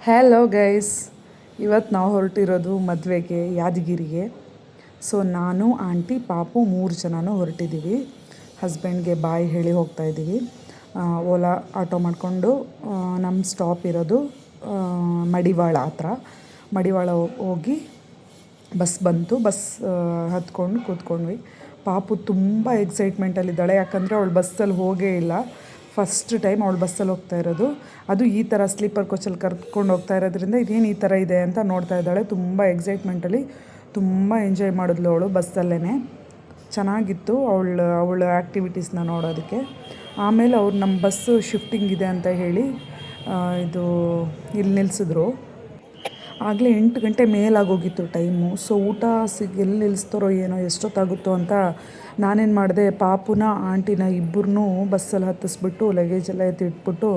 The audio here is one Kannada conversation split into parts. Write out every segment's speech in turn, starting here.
ಹಲೋ ಗೈಸ್, ಇವತ್ತು ನಾವು ಹೊರಟಿರೋದು ಮದುವೆಗೆ ಯಾದಗಿರಿಗೆ. ಸೊ ನಾನು, ಆಂಟಿ, ಪಾಪು 3 ಜನನೂ ಹೊರಟಿದ್ದೀವಿ. ಹಸ್ಬೆಂಡ್ಗೆ ಬಾಯ್ ಹೇಳಿ ಹೋಗ್ತಾಯಿದ್ದೀವಿ. ಓಲಾ ಆಟೋ ಮಾಡಿಕೊಂಡು ನಮ್ಮ ಸ್ಟಾಪ್ ಇರೋದು ಮಡಿವಾಳ ಹತ್ರ. ಮಡಿವಾಳ ಹೋಗಿ ಬಸ್ ಬಂತು. ಬಸ್ ಹತ್ಕೊಂಡು ಕೂತ್ಕೊಂಡ್ವಿ. ಪಾಪು ತುಂಬ ಎಕ್ಸೈಟ್ಮೆಂಟಲ್ಲಿದ್ದಾಳೆ, ಯಾಕಂದರೆ ಅವಳು ಬಸ್ಸಲ್ಲಿ ಹೋಗೇ ಇಲ್ಲ. ಫಸ್ಟ್ ಟೈಮ್ ಅವಳು ಬಸ್ಸಲ್ಲಿ ಹೋಗ್ತಾ ಇರೋದು. ಅದು ಈ ಥರ ಸ್ಲೀಪರ್ ಕೋಚಲ್ಲಿ ಕರ್ಕೊಂಡು ಹೋಗ್ತಾ ಇರೋದ್ರಿಂದ ಇದೇನು ಈ ಥರ ಇದೆ ಅಂತ ನೋಡ್ತಾ ಇದ್ದಾಳೆ. ತುಂಬ ಎಕ್ಸೈಟ್ಮೆಂಟಲ್ಲಿ ತುಂಬ ಎಂಜಾಯ್ ಮಾಡಿದ್ಲು ಅವಳು ಬಸ್ಸಲ್ಲೇ. ಚೆನ್ನಾಗಿತ್ತು ಅವಳ ಆ್ಯಕ್ಟಿವಿಟೀಸ್ನ ನೋಡೋದಕ್ಕೆ. ಆಮೇಲೆ ಅವ್ರು ನಮ್ಮ ಬಸ್ಸು ಶಿಫ್ಟಿಂಗ್ ಇದೆ ಅಂತ ಹೇಳಿ ಇಲ್ಲಿ ನಿಲ್ಲಿಸಿದ್ರು. ಆಗಲೇ 8 ಗಂಟೆ ಮೇಲಾಗೋಗಿತ್ತು ಟೈಮು. ಸೊ ಊಟ ಎಲ್ಲಿ ನಿಲ್ಲಿಸ್ತಾರೋ ಏನೋ, ಎಷ್ಟೊತ್ತಾಗುತ್ತೋ ಅಂತ ನಾನೇನು ಮಾಡಿದೆ, ಪಾಪುನ ಆಂಟಿನ ಇಬ್ಬರನ್ನೂ ಬಸ್ಸಲ್ಲಿ ಹತ್ತಿಸ್ಬಿಟ್ಟು ಲಗೇಜ್ ಎಲ್ಲ ಎತ್ತಿಟ್ಬಿಟ್ಟು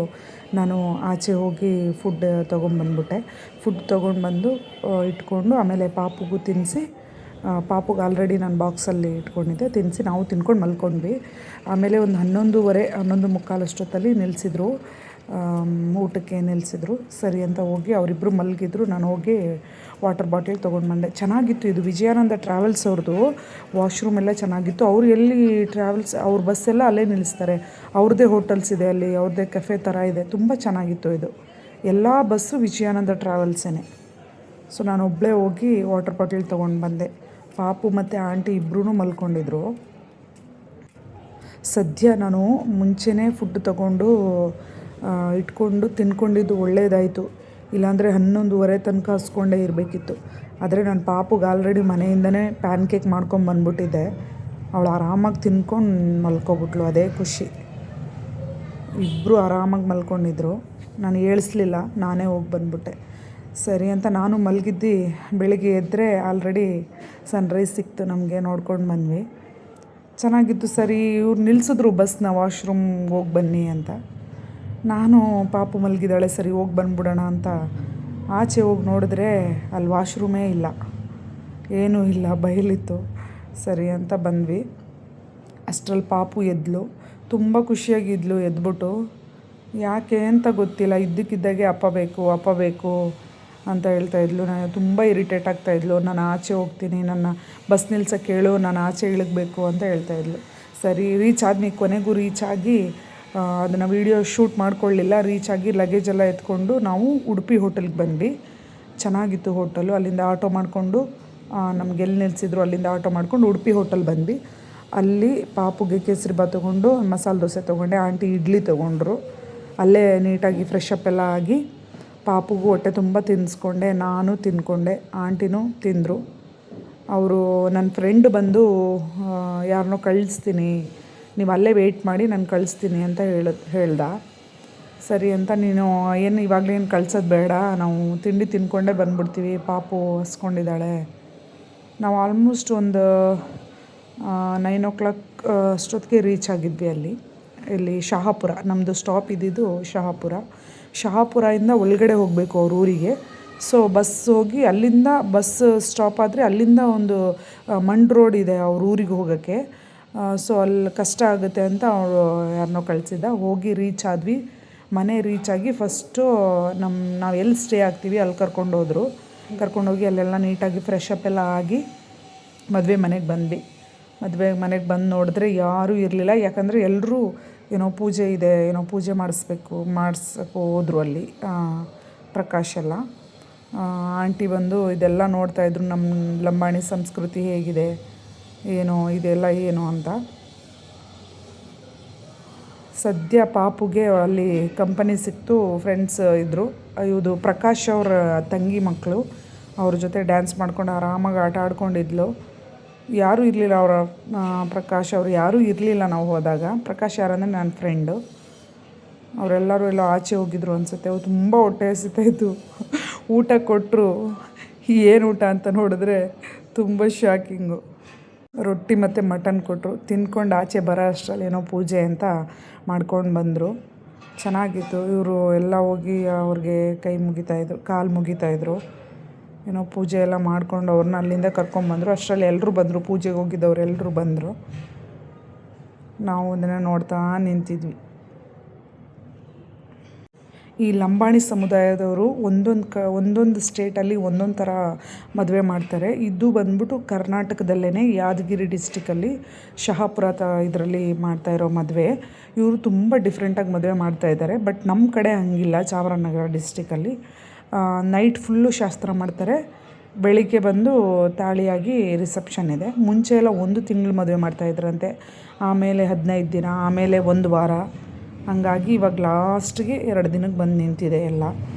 ನಾನು ಆಚೆ ಹೋಗಿ ಫುಡ್ ತೊಗೊಂಡ್ಬಂದ್ಬಿಟ್ಟೆ. ಫುಡ್ ತೊಗೊಂಡ್ಬಂದು ಇಟ್ಕೊಂಡು ಆಮೇಲೆ ಪಾಪುಗೂ ತಿನ್ನಿಸಿ, ಪಾಪುಗೆ ಆಲ್ರೆಡಿ ನಾನು ಬಾಕ್ಸಲ್ಲಿ ಇಟ್ಕೊಂಡಿದ್ದೆ, ತಿನ್ನಿಸಿ ನಾವು ತಿನ್ಕೊಂಡು ಮಲ್ಕೊಂಡ್ವಿ. ಆಮೇಲೆ ಒಂದು 11:30 ಅಷ್ಟೊತ್ತಲ್ಲಿ ನಿಲ್ಲಿಸಿದ್ರು, ಊಟಕ್ಕೆ ನಿಲ್ಲಿಸಿದ್ರು. ಸರಿ ಅಂತ ಹೋಗಿ ಅವರಿಬ್ಬರು ಮಲಗಿದ್ರು. ನಾನು ಹೋಗಿ ವಾಟರ್ ಬಾಟಲ್ ತೊಗೊಂಡು ಬಂದೆ. ಚೆನ್ನಾಗಿತ್ತು. ಇದು ವಿಜಯಾನಂದ ಟ್ರಾವೆಲ್ಸ್ ಅವ್ರದ್ದು. ವಾಶ್ರೂಮ್ ಎಲ್ಲ ಚೆನ್ನಾಗಿತ್ತು. ಅವ್ರು ಎಲ್ಲಿ ಟ್ರಾವೆಲ್ಸ್ ಅವ್ರ ಬಸ್ಸೆಲ್ಲ ಅಲ್ಲೇ ನಿಲ್ಲಿಸ್ತಾರೆ. ಅವ್ರದ್ದೇ ಹೋಟೆಲ್ಸ್ ಇದೆ ಅಲ್ಲಿ, ಅವ್ರದ್ದೇ ಕೆಫೆ ಥರ ಇದೆ. ತುಂಬ ಚೆನ್ನಾಗಿತ್ತು ಇದು. ಎಲ್ಲ ಬಸ್ಸು ವಿಜಯಾನಂದ ಟ್ರಾವೆಲ್ಸೇ. ಸೊ ನಾನು ಒಬ್ಬಳೇ ಹೋಗಿ ವಾಟರ್ ಬಾಟಲ್ ತೊಗೊಂಡು ಬಂದೆ. ಪಾಪು ಮತ್ತು ಆಂಟಿ ಇಬ್ಬರೂ ಮಲ್ಕೊಂಡಿದ್ರು. ಸದ್ಯ ನಾನು ಮುಂಚೆನೇ ಫುಡ್ ತೊಗೊಂಡು ಇಟ್ಕೊಂಡು ತಿನ್ಕೊಂಡಿದ್ದು ಒಳ್ಳೆಯದಾಯಿತು. ಇಲ್ಲಾಂದರೆ 11:30 ತನಕ ಹಸ್ಕೊಂಡೇ ಇರಬೇಕಿತ್ತು. ಆದರೆ ನಾನು ಪಾಪುಗೆ ಆಲ್ರೆಡಿ ಮನೆಯಿಂದನೇ ಪ್ಯಾನ್ ಕೇಕ್ ಮಾಡ್ಕೊಂಬಂದ್ಬಿಟ್ಟಿದ್ದೆ. ಅವಳು ಆರಾಮಾಗಿ ತಿನ್ಕೊಂಡು ಮಲ್ಕೊಬಿಟ್ಲು. ಅದೇ ಖುಷಿ. ಇಬ್ಬರು ಆರಾಮಾಗಿ ಮಲ್ಕೊಂಡಿದ್ರು. ನಾನು ಏಳಿಸ್ಲಿಲ್ಲ, ನಾನೇ ಹೋಗಿ ಬಂದ್ಬಿಟ್ಟೆ. ಸರಿ ಅಂತ ನಾನು ಮಲಗಿದ್ದು. ಬೆಳಿಗ್ಗೆ ಎದ್ದರೆ ಆಲ್ರೆಡಿ ಸನ್ರೈಸ್ ಸಿಕ್ತು ನಮಗೆ. ನೋಡ್ಕೊಂಡು ಬಂದ್ವಿ. ಚೆನ್ನಾಗಿತ್ತು. ಸರಿ ಇವ್ರು ನಿಲ್ಲಿಸಿದ್ರು ಬಸ್ನ, ವಾಶ್ರೂಮ್ಗೆ ಹೋಗಿ ಬನ್ನಿ ಅಂತ. ನಾನು ಪಾಪು ಮಲಗಿದ್ದಾಳೆ, ಸರಿ ಹೋಗಿ ಬಂದ್ಬಿಡೋಣ ಅಂತ ಆಚೆ ಹೋಗಿ ನೋಡಿದ್ರೆ ಅಲ್ಲಿ ವಾಶ್ರೂಮೇ ಇಲ್ಲ, ಏನೂ ಇಲ್ಲ, ಬಯಲಿತ್ತು. ಸರಿ ಅಂತ ಬಂದ್ವಿ. ಅಷ್ಟರಲ್ಲಿ ಪಾಪು ಎದ್ಲು. ತುಂಬ ಖುಷಿಯಾಗಿದ್ಲು. ಎದ್ಬಿಟ್ಟು ಯಾಕೆ ಅಂತ ಗೊತ್ತಿಲ್ಲ, ಇದ್ದಕ್ಕಿದ್ದಾಗೆ ಅಪ್ಪ ಬೇಕು ಅಂತ ಹೇಳ್ತಾಯಿದ್ಲು. ನಾನು ತುಂಬ ಇರಿಟೇಟ್ ಆಗ್ತಾಯಿದ್ಲು. ನಾನು ಆಚೆ ಹೋಗ್ತೀನಿ, ನನ್ನ ಬಸ್ ನಿಲ್ಸೋಕ್ಕೆ ಹೇಳು, ನಾನು ಆಚೆ ಇಳಗಬೇಕು ಅಂತ ಹೇಳ್ತಾಯಿದ್ಲು. ಸರಿ ಕೊನೆಗೂ ರೀಚ್ ಆಗಿ ಅದನ್ನು ವೀಡಿಯೋ ಶೂಟ್ ಮಾಡ್ಕೊಳ್ಳಿಲ್ಲ. ರೀಚ್ ಆಗಿ ಲಗೇಜೆಲ್ಲ ಎತ್ಕೊಂಡು ನಾವು ಉಡುಪಿ ಹೋಟೆಲ್ಗೆ ಬಂದ್ವಿ. ಚೆನ್ನಾಗಿತ್ತು ಹೋಟೆಲು. ಅಲ್ಲಿಂದ ಆಟೋ ಮಾಡಿಕೊಂಡು ನಮ್ಗೆ ಎಲ್ಲಿ ನಿಲ್ಲಿಸಿದ್ರು ಅಲ್ಲಿಂದ ಆಟೋ ಮಾಡ್ಕೊಂಡು ಉಡುಪಿ ಹೋಟೆಲ್ ಬಂದ್ವಿ. ಅಲ್ಲಿ ಪಾಪುಗೆ ಕೇಸರಿಬಾತ್ ತೊಗೊಂಡು, ಮಸಾಲೆ ದೋಸೆ ತೊಗೊಂಡೆ, ಆಂಟಿ ಇಡ್ಲಿ ತೊಗೊಂಡ್ರು. ಅಲ್ಲೇ ನೀಟಾಗಿ ಫ್ರೆಶ್ ಅಪ್ ಎಲ್ಲ ಆಗಿ ಪಾಪುಗೂ ಹೊಟ್ಟೆ ತುಂಬ ತಿನ್ನಿಸ್ಕೊಂಡೆ. ನಾನು ತಿಂದ್ಕೊಂಡೆ, ಆಂಟಿನೂ ತಿಂದರು. ಅವರು ನನ್ನ ಫ್ರೆಂಡ್ ಬಂದು ಯಾರನ್ನೋ ಕಳಿಸ್ತೀನಿ, ನೀವು ಅಲ್ಲೇ ವೆಯ್ಟ್ ಮಾಡಿ, ನಾನು ಕಳಿಸ್ತೀನಿ ಅಂತ ಹೇಳ್ದ. ಸರಿ ಅಂತ ನೀನು ಇವಾಗಲೇನು ಕಳ್ಸೋದು ಬೇಡ, ನಾವು ತಿಂಡಿ ತಿಂದ್ಕೊಂಡೇ ಬಂದ್ಬಿಡ್ತೀವಿ, ಪಾಪು ಹಸ್ಕೊಂಡಿದ್ದಾಳೆ. ನಾವು ಆಲ್ಮೋಸ್ಟ್ ಒಂದು 9 ಅಷ್ಟೊತ್ತಿಗೆ ರೀಚ್ ಆಗಿದ್ವಿ ಇಲ್ಲಿ ಶಹಾಪುರ. ನಮ್ಮದು ಸ್ಟಾಪ್ ಇದ್ದಿದ್ದು ಶಹಾಪುರದಿಂದ ಒಳಗಡೆ ಹೋಗಬೇಕು ಅವ್ರ ಊರಿಗೆ. ಸೊ ಬಸ್ ಹೋಗಿ ಅಲ್ಲಿಂದ ಬಸ್ ಸ್ಟಾಪ್ ಆದರೆ ಅಲ್ಲಿಂದ ಒಂದು ಮಂಡ್ ರೋಡ್ ಇದೆ ಅವ್ರ ಊರಿಗೆ ಹೋಗೋಕ್ಕೆ. ಸೊ ಅಲ್ಲಿ ಕಷ್ಟ ಆಗುತ್ತೆ ಅಂತ ಅವರು ಯಾರನ್ನೋ ಕಳಿಸಿದ್ದ. ಹೋಗಿ ರೀಚ್ ಆದ್ವಿ. ಮನೆ ರೀಚ್ ಆಗಿ ಫಸ್ಟು ನಾವು ಎಲ್ಲಿ ಸ್ಟೇ ಆಗ್ತೀವಿ ಅಲ್ಲಿ ಕರ್ಕೊಂಡೋಗಿ ಅಲ್ಲೆಲ್ಲ ನೀಟಾಗಿ ಫ್ರೆಶ್ ಅಪ್ ಎಲ್ಲ ಆಗಿ ಮದುವೆ ಮನೆಗೆ ಬಂದ್ವಿ. ಮದುವೆ ಮನೆಗೆ ಬಂದು ನೋಡಿದ್ರೆ ಯಾರೂ ಇರಲಿಲ್ಲ. ಯಾಕಂದರೆ ಎಲ್ಲರೂ ಪೂಜೆ ಇದೆ, ಪೂಜೆ ಮಾಡಿಸೋಕ್ಕೆ ಹೋದರು ಅಲ್ಲಿ ಪ್ರಕಾಶ್ ಎಲ್ಲ. ಆಂಟಿ ಬಂದು ಇದೆಲ್ಲ ನೋಡ್ತಾಯಿದ್ರು, ನಮ್ಮ ಲಂಬಾಣಿ ಸಂಸ್ಕೃತಿ ಹೇಗಿದೆ, ಇದೆಲ್ಲ ಅಂತ. ಸದ್ಯ ಪಾಪುಗೆ ಅಲ್ಲಿ ಕಂಪನಿ ಸಿಕ್ತು. ಫ್ರೆಂಡ್ಸ್ ಇದ್ದರು. ಇದು ಪ್ರಕಾಶ್ ಅವರ ತಂಗಿ ಮಕ್ಕಳು. ಅವ್ರ ಜೊತೆ ಡ್ಯಾನ್ಸ್ ಮಾಡ್ಕೊಂಡು ಆರಾಮಾಗಿ ಆಟ ಆಡ್ಕೊಂಡಿದ್ಲು. ಯಾರೂ ಇರಲಿಲ್ಲ, ಪ್ರಕಾಶ್ ಅವರು ಯಾರೂ ಇರಲಿಲ್ಲ ನಾವು ಹೋದಾಗ. ಪ್ರಕಾಶ್ ಯಾರಂದರೆ ನನ್ನ ಫ್ರೆಂಡು. ಅವರೆಲ್ಲರೂ ಎಲ್ಲ ಆಚೆ ಹೋಗಿದ್ರು ಅನಿಸುತ್ತೆ. ಅವ್ರು ತುಂಬ ಹೊಟ್ಟೆ ಹಸಿತಾಯಿತ್ತು. ಊಟ ಕೊಟ್ಟರು. ಏನು ಊಟ ಅಂತ ನೋಡಿದ್ರೆ ತುಂಬ ಶಾಕಿಂಗು. ರೊಟ್ಟಿ ಮತ್ತು ಮಟನ್ ಕೊಟ್ಟರು. ತಿಂದ್ಕೊಂಡು ಆಚೆ ಬರೋ ಅಷ್ಟರಲ್ಲಿ ಪೂಜೆ ಅಂತ ಮಾಡ್ಕೊಂಡು ಬಂದರು. ಚೆನ್ನಾಗಿತ್ತು. ಇವರು ಎಲ್ಲ ಹೋಗಿ ಅವ್ರಿಗೆ ಕೈ ಮುಗಿತಾಯಿದ್ರು, ಕಾಲು ಮುಗಿತಾಯಿದ್ರು. ಪೂಜೆ ಎಲ್ಲ ಮಾಡ್ಕೊಂಡು ಅವ್ರನ್ನ ಅಲ್ಲಿಂದ ಕರ್ಕೊಂಬಂದರು. ಅಷ್ಟರಲ್ಲಿ ಎಲ್ಲರೂ ಬಂದರು, ಪೂಜೆಗೆ ಹೋಗಿದ್ದವ್ರು ಎಲ್ಲರೂ ಬಂದರು. ನಾವು ಅದನ್ನು ನೋಡ್ತಾ ನಿಂತಿದ್ವಿ. ಈ ಲಂಬಾಣಿ ಸಮುದಾಯದವರು ಒಂದೊಂದು ಸ್ಟೇಟಲ್ಲಿ ಒಂದೊಂದು ಥರ ಮದುವೆ ಮಾಡ್ತಾರೆ. ಇದು ಬಂದ್ಬಿಟ್ಟು ಕರ್ನಾಟಕದಲ್ಲೇ ಯಾದಗಿರಿ ಡಿಸ್ಟಿಕಲ್ಲಿ ಶಹಾಪುರ ಇದರಲ್ಲಿ ಮಾಡ್ತಾ ಇರೋ ಮದುವೆ. ಇವರು ತುಂಬ ಡಿಫ್ರೆಂಟಾಗಿ ಮದುವೆ ಮಾಡ್ತಾಯಿದ್ದಾರೆ. ಬಟ್ ನಮ್ಮ ಕಡೆ ಹಂಗಿಲ್ಲ. ಚಾಮರಾಜನಗರ ಡಿಸ್ಟಿಕಲ್ಲಿ ನೈಟ್ ಫುಲ್ಲು ಶಾಸ್ತ್ರ ಮಾಡ್ತಾರೆ. ಬೆಳಿಗ್ಗೆ ಬಂದು ತಾಳಿಯಾಗಿ ರಿಸೆಪ್ಷನ್ ಇದೆ. ಮುಂಚೆ ಎಲ್ಲ 1 ತಿಂಗಳು ಮದುವೆ ಮಾಡ್ತಾಯಿದ್ರಂತೆ, ಆಮೇಲೆ 15 ದಿನ, ಆಮೇಲೆ 1 ವಾರ. ಹಂಗಾಗಿ ಇವಾಗ ಲಾಸ್ಟ್ಗೆ 2 ದಿನಕ್ಕೆ ಬಂದು ನಿಂತಿದೆ ಎಲ್ಲ.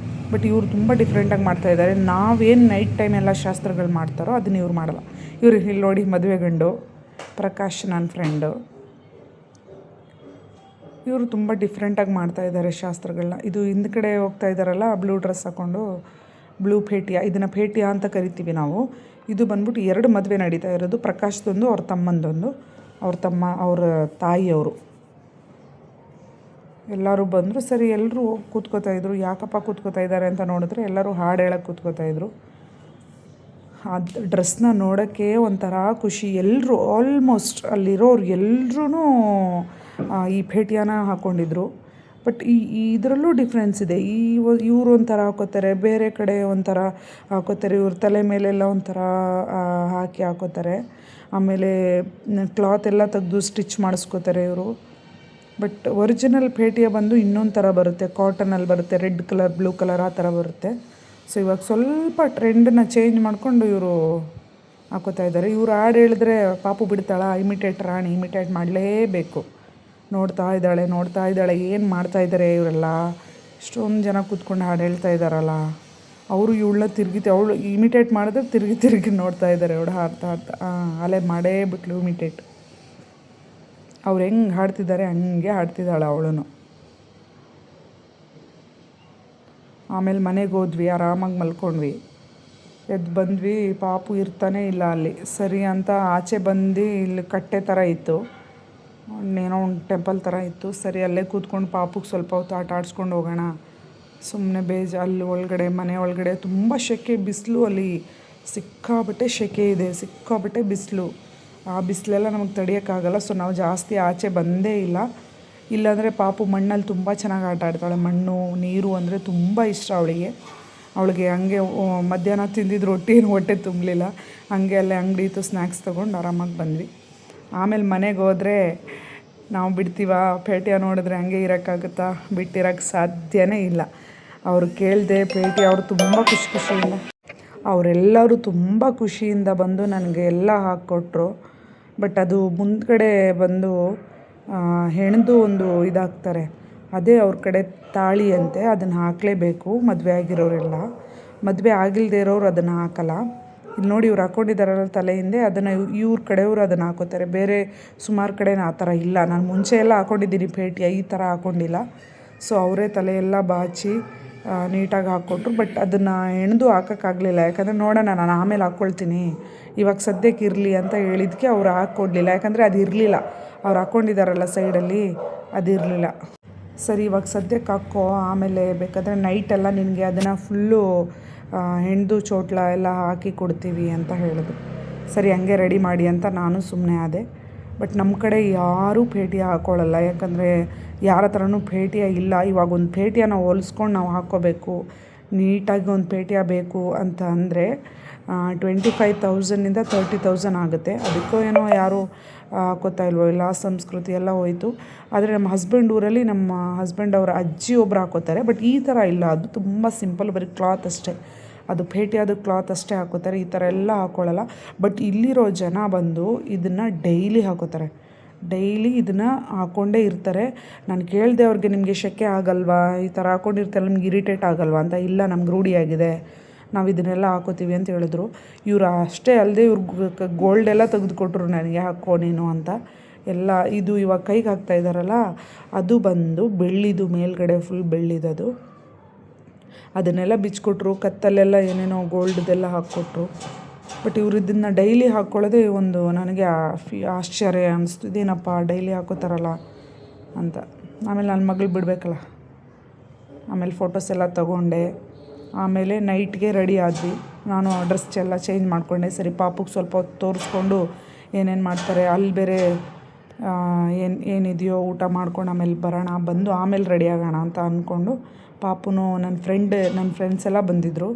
ಬಟ್ ಇವರು ತುಂಬ ಡಿಫ್ರೆಂಟಾಗಿ ಮಾಡ್ತಾಯಿದ್ದಾರೆ. ನಾವೇನು ನೈಟ್ ಟೈಮ್ ಎಲ್ಲ ಶಾಸ್ತ್ರಗಳು ಮಾಡ್ತಾರೋ ಅದನ್ನ ಇವ್ರು ಮಾಡಲ್ಲ. ಇವ್ರು ಇಲ್ಲಿ ನೋಡಿ ಮದುವೆ ಗಂಡು ಪ್ರಕಾಶ್, ನನ್ನ ಫ್ರೆಂಡು. ಇವರು ತುಂಬ ಡಿಫ್ರೆಂಟಾಗಿ ಮಾಡ್ತಾಯಿದ್ದಾರೆ ಶಾಸ್ತ್ರಗಳನ್ನ. ಇದು ಹಿಂದ್ಗಡೆ ಹೋಗ್ತಾ ಇದ್ದಾರಲ್ಲ, ಬ್ಲೂ ಡ್ರೆಸ್ ಹಾಕ್ಕೊಂಡು, ಬ್ಲೂ ಭೇಟಿಯ, ಇದನ್ನು ಭೇಟಿಯ ಅಂತ ಕರಿತೀವಿ ನಾವು. ಇದು ಬಂದ್ಬಿಟ್ಟು 2 ಮದುವೆ ನಡೀತಾ ಇರೋದು. ಪ್ರಕಾಶ್ದೊಂದು, ಅವ್ರ ತಮ್ಮಂದೊಂದು. ಅವ್ರ ತಾಯಿಯವರು ಎಲ್ಲರೂ ಬಂದರು. ಸರಿ, ಎಲ್ಲರೂ ಕೂತ್ಕೋತಾಯಿದ್ರು. ಯಾಕಪ್ಪ ಕೂತ್ಕೋತಾ ಇದ್ದಾರೆ ಅಂತ ನೋಡಿದ್ರೆ ಎಲ್ಲರೂ ಹಾಡು ಹೇಳೋಕ್ಕೆ ಕೂತ್ಕೋತಾಯಿದ್ರು. ಆ ಡ್ರೆಸ್ನ ನೋಡೋಕ್ಕೆ ಒಂಥರ ಖುಷಿ. ಎಲ್ಲರೂ ಆಲ್ಮೋಸ್ಟ್ ಅಲ್ಲಿರೋರು ಎಲ್ಲರೂ ಈ ಭೇಟಿಯಾನ ಹಾಕ್ಕೊಂಡಿದ್ರು. ಬಟ್ ಇದರಲ್ಲೂ ಡಿಫ್ರೆನ್ಸ್ ಇದೆ. ಇವರು ಒಂಥರ ಹಾಕೋತಾರೆ, ಬೇರೆ ಕಡೆ ಒಂಥರ ಹಾಕೋತಾರೆ. ಇವ್ರ ತಲೆ ಮೇಲೆಲ್ಲ ಒಂಥರ ಹಾಕಿ ಹಾಕೋತಾರೆ. ಆಮೇಲೆ ಕ್ಲಾತ್ ಎಲ್ಲ ತೆಗೆದು ಸ್ಟಿಚ್ ಮಾಡಿಸ್ಕೋತಾರೆ ಇವರು. ಬಟ್ ಒರಿಜಿನಲ್ ಭೇಟಿಯ ಬಂದು ಇನ್ನೊಂದು ಥರ ಬರುತ್ತೆ, ಕಾಟನಲ್ಲಿ ಬರುತ್ತೆ, ರೆಡ್ ಕಲರ್, ಬ್ಲೂ ಕಲರ್ ಆ ಥರ ಬರುತ್ತೆ. ಸೊ ಇವಾಗ ಸ್ವಲ್ಪ ಟ್ರೆಂಡನ್ನ ಚೇಂಜ್ ಮಾಡಿಕೊಂಡು ಇವರು ಹಾಕೋತಾ ಇದ್ದಾರೆ. ಇವರು ಹಾಡು ಹೇಳಿದ್ರೆ ಪಾಪು ಬಿಡ್ತಾಳ, ರಾಣಿ ಇಮಿಟೇಟ್ ಮಾಡಲೇಬೇಕು. ನೋಡ್ತಾ ಇದ್ದಾಳೆ ಏನು ಮಾಡ್ತಾಯಿದ್ದಾರೆ ಇವರೆಲ್ಲ. ಇಷ್ಟೊಂದು ಜನ ಕೂತ್ಕೊಂಡು ಹಾಡು ಹೇಳ್ತಾ ಇದ್ದಾರಲ್ಲ. ಅವರು ಇವಳನ್ನ ಅವಳು ಇಮಿಟೇಟ್ ಮಾಡಿದ್ರೆ ತಿರುಗಿ ನೋಡ್ತಾ ಇದ್ದಾರೆ. ಅವಳು ಹಾಡ್ತಾ ಅಲೆ ಮಾಡೇ ಬಿಟ್ಲು ಇಮಿಟೇಟ್. ಅವ್ರು ಹೆಂಗೆ ಹಾಡ್ತಿದ್ದಾರೆ ಹಂಗೆ ಹಾಡ್ತಿದ್ದಾಳೆ ಅವಳು. ಆಮೇಲೆ ಮನೆಗೆ ಹೋದ್ವಿ, ಆರಾಮಾಗಿ ಮಲ್ಕೊಂಡ್ವಿ. ಎದ್ದು ಬಂದ್ವಿ, ಪಾಪು ಇರ್ತಾನೆ ಇಲ್ಲ ಅಲ್ಲಿ. ಸರಿ ಅಂತ ಆಚೆ ಬಂದು, ಇಲ್ಲಿ ಕಟ್ಟೆ ಥರ ಇತ್ತು, ಏನೋ ಒಂದು ಟೆಂಪಲ್ ಥರ ಇತ್ತು. ಸರಿ ಅಲ್ಲೇ ಕೂತ್ಕೊಂಡು ಪಾಪುಗೆ ಸ್ವಲ್ಪ ಹೊತ್ತು ಆಟ ಆಡಿಸ್ಕೊಂಡು ಹೋಗೋಣ. ಸುಮ್ಮನೆ ಅಲ್ಲಿ ಒಳಗಡೆ, ಮನೆ ಒಳಗಡೆ ತುಂಬ ಸೆಕೆ, ಬಿಸಿಲು. ಅಲ್ಲಿ ಸಿಕ್ಕಾಬಟ್ಟೆ ಸೆಕೆ ಇದೆ, ಸಿಕ್ಕಾಬಟ್ಟೆ ಬಿಸಿಲು. ಆ ಬಿಸಿಲೆಲ್ಲ ನಮಗೆ ತಡೆಯೋಕ್ಕಾಗಲ್ಲ. ಸೊ ನಾವು ಜಾಸ್ತಿ ಆಚೆ ಬಂದೇ ಇಲ್ಲ. ಇಲ್ಲಾಂದರೆ ಪಾಪು ಮಣ್ಣಲ್ಲಿ ತುಂಬ ಚೆನ್ನಾಗಿ ಆಟ ಆಡ್ತಾಳೆ. ಮಣ್ಣು, ನೀರು ಅಂದರೆ ತುಂಬ ಇಷ್ಟ ಅವಳಿಗೆ. ಹಂಗೆ ಮಧ್ಯಾಹ್ನ ತಿಂದಿದ್ದು ರೊಟ್ಟಿ ಹೊಟ್ಟೆ ತುಂಬಲಿಲ್ಲ. ಹಂಗೆ ಅಲ್ಲೇ ಅಂಗಡಿ ಇತ್ತು, ಸ್ನ್ಯಾಕ್ಸ್ ತೊಗೊಂಡು ಆರಾಮಾಗಿ ಬಂದ್ವಿ. ಆಮೇಲೆ ಮನೆಗೆ ಹೋದರೆ ನಾವು ಬಿಡ್ತೀವ? ಭೇಟಿಯ ನೋಡಿದ್ರೆ ಹಂಗೆ ಇರೋಕ್ಕಾಗುತ್ತಾ? ಬಿಟ್ಟಿರೋಕ್ಕೆ ಸಾಧ್ಯನೇ ಇಲ್ಲ. ಅವರು ಕೇಳಿದೆ ಭೇಟಿ, ಅವರು ತುಂಬ ಖುಷಿಯಿಂದ, ಅವರೆಲ್ಲರೂ ತುಂಬ ಖುಷಿಯಿಂದ ಬಂದು ನನಗೆ ಎಲ್ಲ ಹಾಕ್ಕೊಟ್ರು. ಬಟ್ ಅದು ಮುಂದ್ಗಡೆ ಬಂದು ಹೆಣ್ದು ಒಂದು ಇದಾಗ್ತಾರೆ, ಅದೇ ಅವ್ರ ಕಡೆ ತಾಳಿ ಅಂತೆ. ಅದನ್ನು ಹಾಕಲೇಬೇಕು ಮದುವೆ ಆಗಿರೋರೆಲ್ಲ. ಮದುವೆ ಆಗಿಲ್ಲದೆ ಇರೋರು ಅದನ್ನು ಹಾಕಲ್ಲ. ಇಲ್ಲಿ ನೋಡಿ, ಇವ್ರು ಹಾಕ್ಕೊಂಡಿದ್ದಾರಲ್ಲ ತಲೆ ಹಿಂದೆ, ಅದನ್ನು ಇವ್ರ ಕಡೆಯವರು ಅದನ್ನು ಹಾಕೋತಾರೆ. ಬೇರೆ ಸುಮಾರು ಕಡೆ ಆ ಥರ ಇಲ್ಲ. ನಾನು ಮುಂಚೆ ಎಲ್ಲ ಹಾಕ್ಕೊಂಡಿದ್ದೀನಿ ಭೇಟಿಯ, ಈ ಥರ ಹಾಕ್ಕೊಂಡಿಲ್ಲ. ಸೊ ಅವರೇ ತಲೆಯೆಲ್ಲ ಬಾಚಿ ನೀಟಾಗಿ ಹಾಕ್ಕೊಟ್ರು. ಬಟ್ ಅದನ್ನು ಹೆಣ್ದು ಹಾಕೋಕ್ಕಾಗಲಿಲ್ಲ. ಯಾಕಂದರೆ ನೋಡೋಣ, ನಾನು ಆಮೇಲೆ ಹಾಕ್ಕೊಳ್ತೀನಿ, ಇವಾಗ ಸದ್ಯಕ್ಕೆ ಇರಲಿ ಅಂತ ಹೇಳಿದ್ದಕ್ಕೆ ಅವ್ರು ಹಾಕ್ಕೊಡ್ಲಿಲ್ಲ. ಯಾಕಂದರೆ ಅದು ಇರಲಿಲ್ಲ, ಅವ್ರು ಹಾಕ್ಕೊಂಡಿದ್ದಾರಲ್ಲ ಸೈಡಲ್ಲಿ, ಅದಿರಲಿಲ್ಲ. ಸರಿ, ಇವಾಗ ಸದ್ಯಕ್ಕೆ ಹಾಕ್ಕೋ, ಆಮೇಲೆ ಬೇಕಾದರೆ ನೈಟೆಲ್ಲ ನಿನಗೆ ಅದನ್ನು ಫುಲ್ಲು ಹೆಣ್ದು ಚೋಟ್ಲ ಎಲ್ಲ ಹಾಕಿ ಕೊಡ್ತೀವಿ ಅಂತ ಹೇಳಿದ್ರು. ಸರಿ, ಹಂಗೆ ರೆಡಿ ಮಾಡಿ ಅಂತ ನಾನು ಸುಮ್ಮನೆ ಆದೆ. ಬಟ್ ನಮ್ಮ ಕಡೆ ಯಾರೂ ಭೇಟಿಯ ಹಾಕ್ಕೊಳ್ಳಲ್ಲ. ಯಾಕಂದರೆ ಯಾರ ಹತ್ರನೂ ಭೇಟಿಯ ಇಲ್ಲ. ಇವಾಗ ಒಂದು ಭೇಟಿಯ ನಾವು ಹೊಲಿಸ್ಕೊಂಡು ನಾವು ಹಾಕ್ಕೋಬೇಕು, ನೀಟಾಗಿ ಒಂದು ಭೇಟಿಯ ಬೇಕು ಅಂತ ಅಂದರೆ 25,000 30,000 ಆಗುತ್ತೆ. ಅದಕ್ಕೋ ಏನೋ ಯಾರೂ ಹಾಕೋತಾ ಇಲ್ವೋ, ಎಲ್ಲ ಸಂಸ್ಕೃತಿ ಎಲ್ಲ ಹೋಯಿತು. ಆದರೆ ನಮ್ಮ ಹಸ್ಬೆಂಡ್ ಊರಲ್ಲಿ ನಮ್ಮ ಹಸ್ಬೆಂಡ್ ಅವರ ಅಜ್ಜಿ ಒಬ್ಬರು ಹಾಕೋತಾರೆ. ಬಟ್ ಈ ಥರ ಇಲ್ಲ, ಅದು ತುಂಬ ಸಿಂಪಲ್, ಬರೀ ಕ್ಲಾತ್ ಅಷ್ಟೇ. ಅದು ಭೇಟಿಯಾದ ಕ್ಲಾತ್ ಅಷ್ಟೇ ಹಾಕೋತಾರೆ, ಈ ಥರ ಎಲ್ಲ ಹಾಕ್ಕೊಳ್ಳಲ್ಲ. ಬಟ್ ಇಲ್ಲಿರೋ ಜನ ಬಂದು ಇದನ್ನು ಡೈಲಿ ಹಾಕೋತಾರೆ. ಡೈಲಿ ಇದನ್ನು ಹಾಕ್ಕೊಂಡೇ ಇರ್ತಾರೆ. ನಾನು ಕೇಳಿದೆ ಅವ್ರಿಗೆ, ನಿಮಗೆ ಶೆಕೆ ಆಗಲ್ವಾ, ಈ ಥರ ಹಾಕ್ಕೊಂಡಿರ್ತಾರೆ, ನಿಮ್ಗೆ ಇರಿಟೇಟ್ ಆಗಲ್ವಾ ಅಂತ. ಇಲ್ಲ, ನಮ್ಗೆ ರೂಢಿಯಾಗಿದೆ, ನಾವು ಇದನ್ನೆಲ್ಲ ಹಾಕೋತೀವಿ ಅಂತ ಹೇಳಿದ್ರು. ಇವರು ಅಷ್ಟೇ ಅಲ್ಲದೆ ಇವ್ರಿಗೆ ಗೋಲ್ಡೆಲ್ಲ ತೆಗೆದುಕೊಟ್ರು ನನಗೆ, ಹಾಕೋ ನೀನು ಅಂತ ಎಲ್ಲ. ಇದು ಇವಾಗ ಕೈಗೆ ಹಾಕ್ತಾ ಇದ್ದಾರಲ್ಲ, ಅದು ಬಂದು ಬೆಳ್ಳಿದು, ಮೇಲ್ಗಡೆ ಫುಲ್ ಬೆಳ್ಳಿದದು. ಅದನ್ನೆಲ್ಲ ಬಿಚ್ಚಿಕೊಟ್ರು. ಕತ್ತಲ್ಲೆಲ್ಲ ಏನೇನೋ ಗೋಲ್ಡ್ದೆಲ್ಲ ಹಾಕ್ಕೊಟ್ರು. ಬಟ್ ಇವರು ಇದನ್ನು ಡೈಲಿ ಹಾಕ್ಕೊಳ್ಳೋದೇ ಒಂದು ನನಗೆ ಆಶ್ಚರ್ಯ ಅನ್ನಿಸ್ತು. ಇದೇನಪ್ಪ ಡೈಲಿ ಹಾಕೋತಾರಲ್ಲ ಅಂತ. ಆಮೇಲೆ ನನ್ನ ಮಗಳು ಬಿಡಬೇಕಲ್ಲ, ಆಮೇಲೆ ಫೋಟೋಸ್ ಎಲ್ಲ ತಗೊಂಡೆ. ಆಮೇಲೆ ನೈಟ್ಗೆ ರೆಡಿ ಆದ್ವಿ. ನಾನು ಡ್ರೆಸ್ ಎಲ್ಲ ಚೇಂಜ್ ಮಾಡಿಕೊಂಡೆ. ಸರಿ, ಪಾಪುಗೆ ಸ್ವಲ್ಪ ಹೊತ್ತು ತೋರಿಸ್ಕೊಂಡು ಏನೇನು ಮಾಡ್ತಾರೆ ಅಲ್ಲಿ ಬೇರೆ ಏನಿದೆಯೋ ಊಟ ಮಾಡ್ಕೊಂಡು ಆಮೇಲೆ ಬರೋಣ, ಬಂದು ಆಮೇಲೆ ರೆಡಿ ಆಗೋಣ ಅಂತ ಅಂದ್ಕೊಂಡು ಪಾಪುನು ನನ್ನ ಫ್ರೆಂಡ್ಸ್ ಎಲ್ಲ ಬಂದಿದ್ದರು.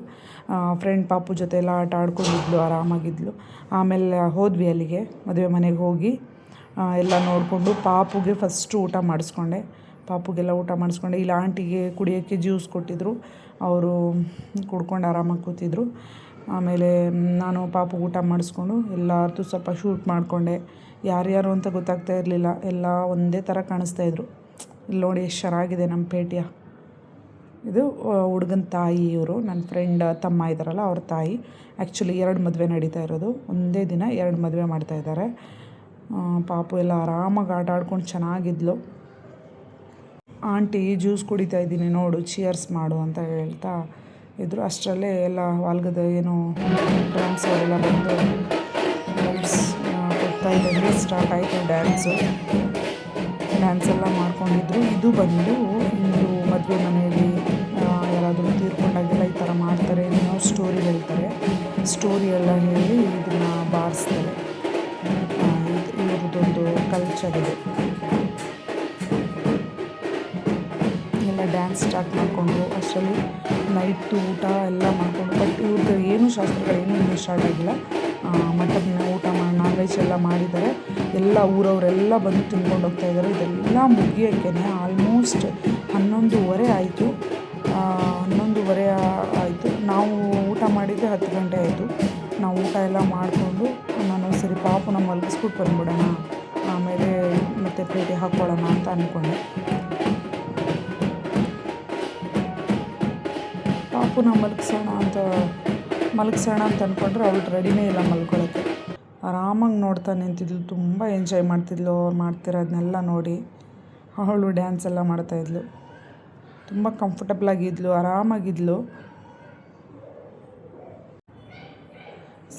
ಫ್ರೆಂಡ್ ಪಾಪು ಜೊತೆ ಎಲ್ಲ ಆಟ ಆಡ್ಕೊಂಡಿದ್ಲು, ಆರಾಮಾಗಿದ್ಲು. ಆಮೇಲೆ ಹೋದ್ವಿ ಅಲ್ಲಿಗೆ, ಮದುವೆ ಮನೆಗೆ ಹೋಗಿ ಎಲ್ಲ ನೋಡಿಕೊಂಡು ಪಾಪುಗೆ ಫಸ್ಟು ಊಟ ಮಾಡಿಸ್ಕೊಂಡೆ. ಪಾಪುಗೆಲ್ಲ ಊಟ ಮಾಡಿಸ್ಕೊಂಡೆ. ಇಲ್ಲಿ ಆಂಟಿಗೆ ಕುಡಿಯೋಕ್ಕೆ ಜ್ಯೂಸ್ ಕೊಟ್ಟಿದ್ದರು, ಅವರು ಕುಡ್ಕೊಂಡು ಆರಾಮಾಗಿ ಕೂತಿದ್ರು. ಆಮೇಲೆ ನಾನು ಪಾಪುಗೆ ಊಟ ಮಾಡಿಸ್ಕೊಂಡು ಎಲ್ಲರದ್ದು ಸ್ವಲ್ಪ ಶೂಟ್ ಮಾಡಿಕೊಂಡೆ. ಯಾರ್ಯಾರು ಅಂತ ಗೊತ್ತಾಗ್ತಾ ಇರಲಿಲ್ಲ, ಎಲ್ಲ ಒಂದೇ ಥರ ಕಾಣಿಸ್ತಾಯಿದ್ರು. ಇಲ್ಲಿ ನೋಡಿ ಎಷ್ಟು ಚೆನ್ನಾಗಿದೆ ನಮ್ಮ ಪೇಟಿಯ. ಇದು ಹುಡುಗನ ತಾಯಿ, ಇವರು ನನ್ನ ಫ್ರೆಂಡ್ ತಮ್ಮ ಇದ್ದಾರಲ್ಲ ಅವ್ರ ತಾಯಿ. ಆ್ಯಕ್ಚುಲಿ 2 ಮದುವೆ ನಡೀತಾ ಇರೋದು, ಒಂದೇ ದಿನ 2 ಮದುವೆ ಮಾಡ್ತಾಯಿದ್ದಾರೆ. ಪಾಪು ಎಲ್ಲ ಆರಾಮಾಗಿ ಆಟ ಆಡ್ಕೊಂಡು ಚೆನ್ನಾಗಿದ್ಲು. ಆಂಟಿ ಜ್ಯೂಸ್ ಕುಡಿತಾ ಇದ್ದೀನಿ ನೋಡು, ಚಿಯರ್ಸ್ ಮಾಡು ಅಂತ ಹೇಳ್ತಾ ಇದ್ರು. ಅಷ್ಟರಲ್ಲೇ ಎಲ್ಲ ವಾಲ್ಗದ ಏನು ಡ್ರಮ್ಸ್ ಅವರೆಲ್ಲ ಬಂದು ಕೊಡ್ತಾ ಇದ್ದಂಗೆ ಸ್ಟಾರ್ಟ್ ಆಯಿತು ಡ್ಯಾನ್ಸ್ ಎಲ್ಲ ಮಾಡ್ಕೊಂಡಿದ್ರು. ಇದು ಬಂದು ಇಂದು ಮದುವೆ ಮನೆಯಲ್ಲಿ ಯಾರಾದರೂ ತೀರ್ಕೊಂಡಾಗೆಲ್ಲ ಈ ಥರ ಮಾಡ್ತಾರೆ, ಏನೋ ಸ್ಟೋರಿ ಹೇಳ್ತಾರೆ. ಸ್ಟೋರಿ ಎಲ್ಲ ಹೇಳಿ ಇದನ್ನು ಬಾರಿಸ್ತಾರೆ. ಇವ್ರದ್ದೊಂದು ಕಲ್ಚರ್ ಇದೆ. ಎಲ್ಲ ಡ್ಯಾನ್ಸ್ ಸ್ಟಾರ್ಟ್ ಮಾಡಿಕೊಂಡು ಅಷ್ಟರಲ್ಲಿ ನೈಟು ಊಟ ಎಲ್ಲ ಮಾಡಿಕೊಂಡು, ಬಟ್ ಇವ್ರದ್ದು ಏನೂ ಶಾಸ್ತ್ರಗಳೇನೂ ಇನ್ನೂ ಸ್ಟಾರ್ಟ್ ಆಗಿಲ್ಲ. ಮಟನ್ ಊಟ ನಾನ್ ವೆಜ್ ಎಲ್ಲ ಮಾಡಿದ್ದಾರೆ. ಎಲ್ಲ ಊರವರೆಲ್ಲ ಬಂದು ತಿನ್ಕೊಂಡು ಹೋಗ್ತಾಯಿದ್ದಾರೆ. ಇದೆಲ್ಲ ಮುಗಿಯೋಕ್ಕೆ ಆಲ್ಮೋಸ್ಟ್ 11:30 ಆಯಿತು. 11:30 ಆಯಿತು. ನಾವು ಊಟ ಮಾಡಿದ್ದೆ 10 ಗಂಟೆ ಆಯಿತು. ನಾವು ಊಟ ಎಲ್ಲ ಮಾಡಿಕೊಂಡು ನಾನು ಸರಿ ಪಾಪುನ ಮಲಗಿಸ್ಬಿಟ್ಟು ಬಂದ್ಬಿಡೋಣ, ಆಮೇಲೆ ಮತ್ತೆ ಪೇಟೆ ಹಾಕ್ಕೊಳ್ಳೋಣ ಅಂತ ಅಂದ್ಕೊಂಡೆ. ಪಾಪುನ ಮಲಗಿಸೋಣ ಅಂತ ಅಂದ್ಕೊಂಡ್ರೆ ಅವಳು ರೆಡಿನೇ ಇಲ್ಲ ಮಲ್ಕೊಳ್ಳೋಕ್ಕೆ. ಆರಾಮಾಗಿ ನೋಡ್ತಾ ನಿಂತಿದ್ಲು, ತುಂಬ ಎಂಜಾಯ್ ಮಾಡ್ತಿದ್ಲು. ಅವ್ರು ಮಾಡ್ತಿರೋದನ್ನೆಲ್ಲ ನೋಡಿ ಅವಳು ಡ್ಯಾನ್ಸ್ ಎಲ್ಲ ಮಾಡ್ತಾಯಿದ್ಲು. ತುಂಬ ಕಂಫರ್ಟಬಲಾಗಿದ್ಲು, ಆರಾಮಾಗಿದ್ಲು.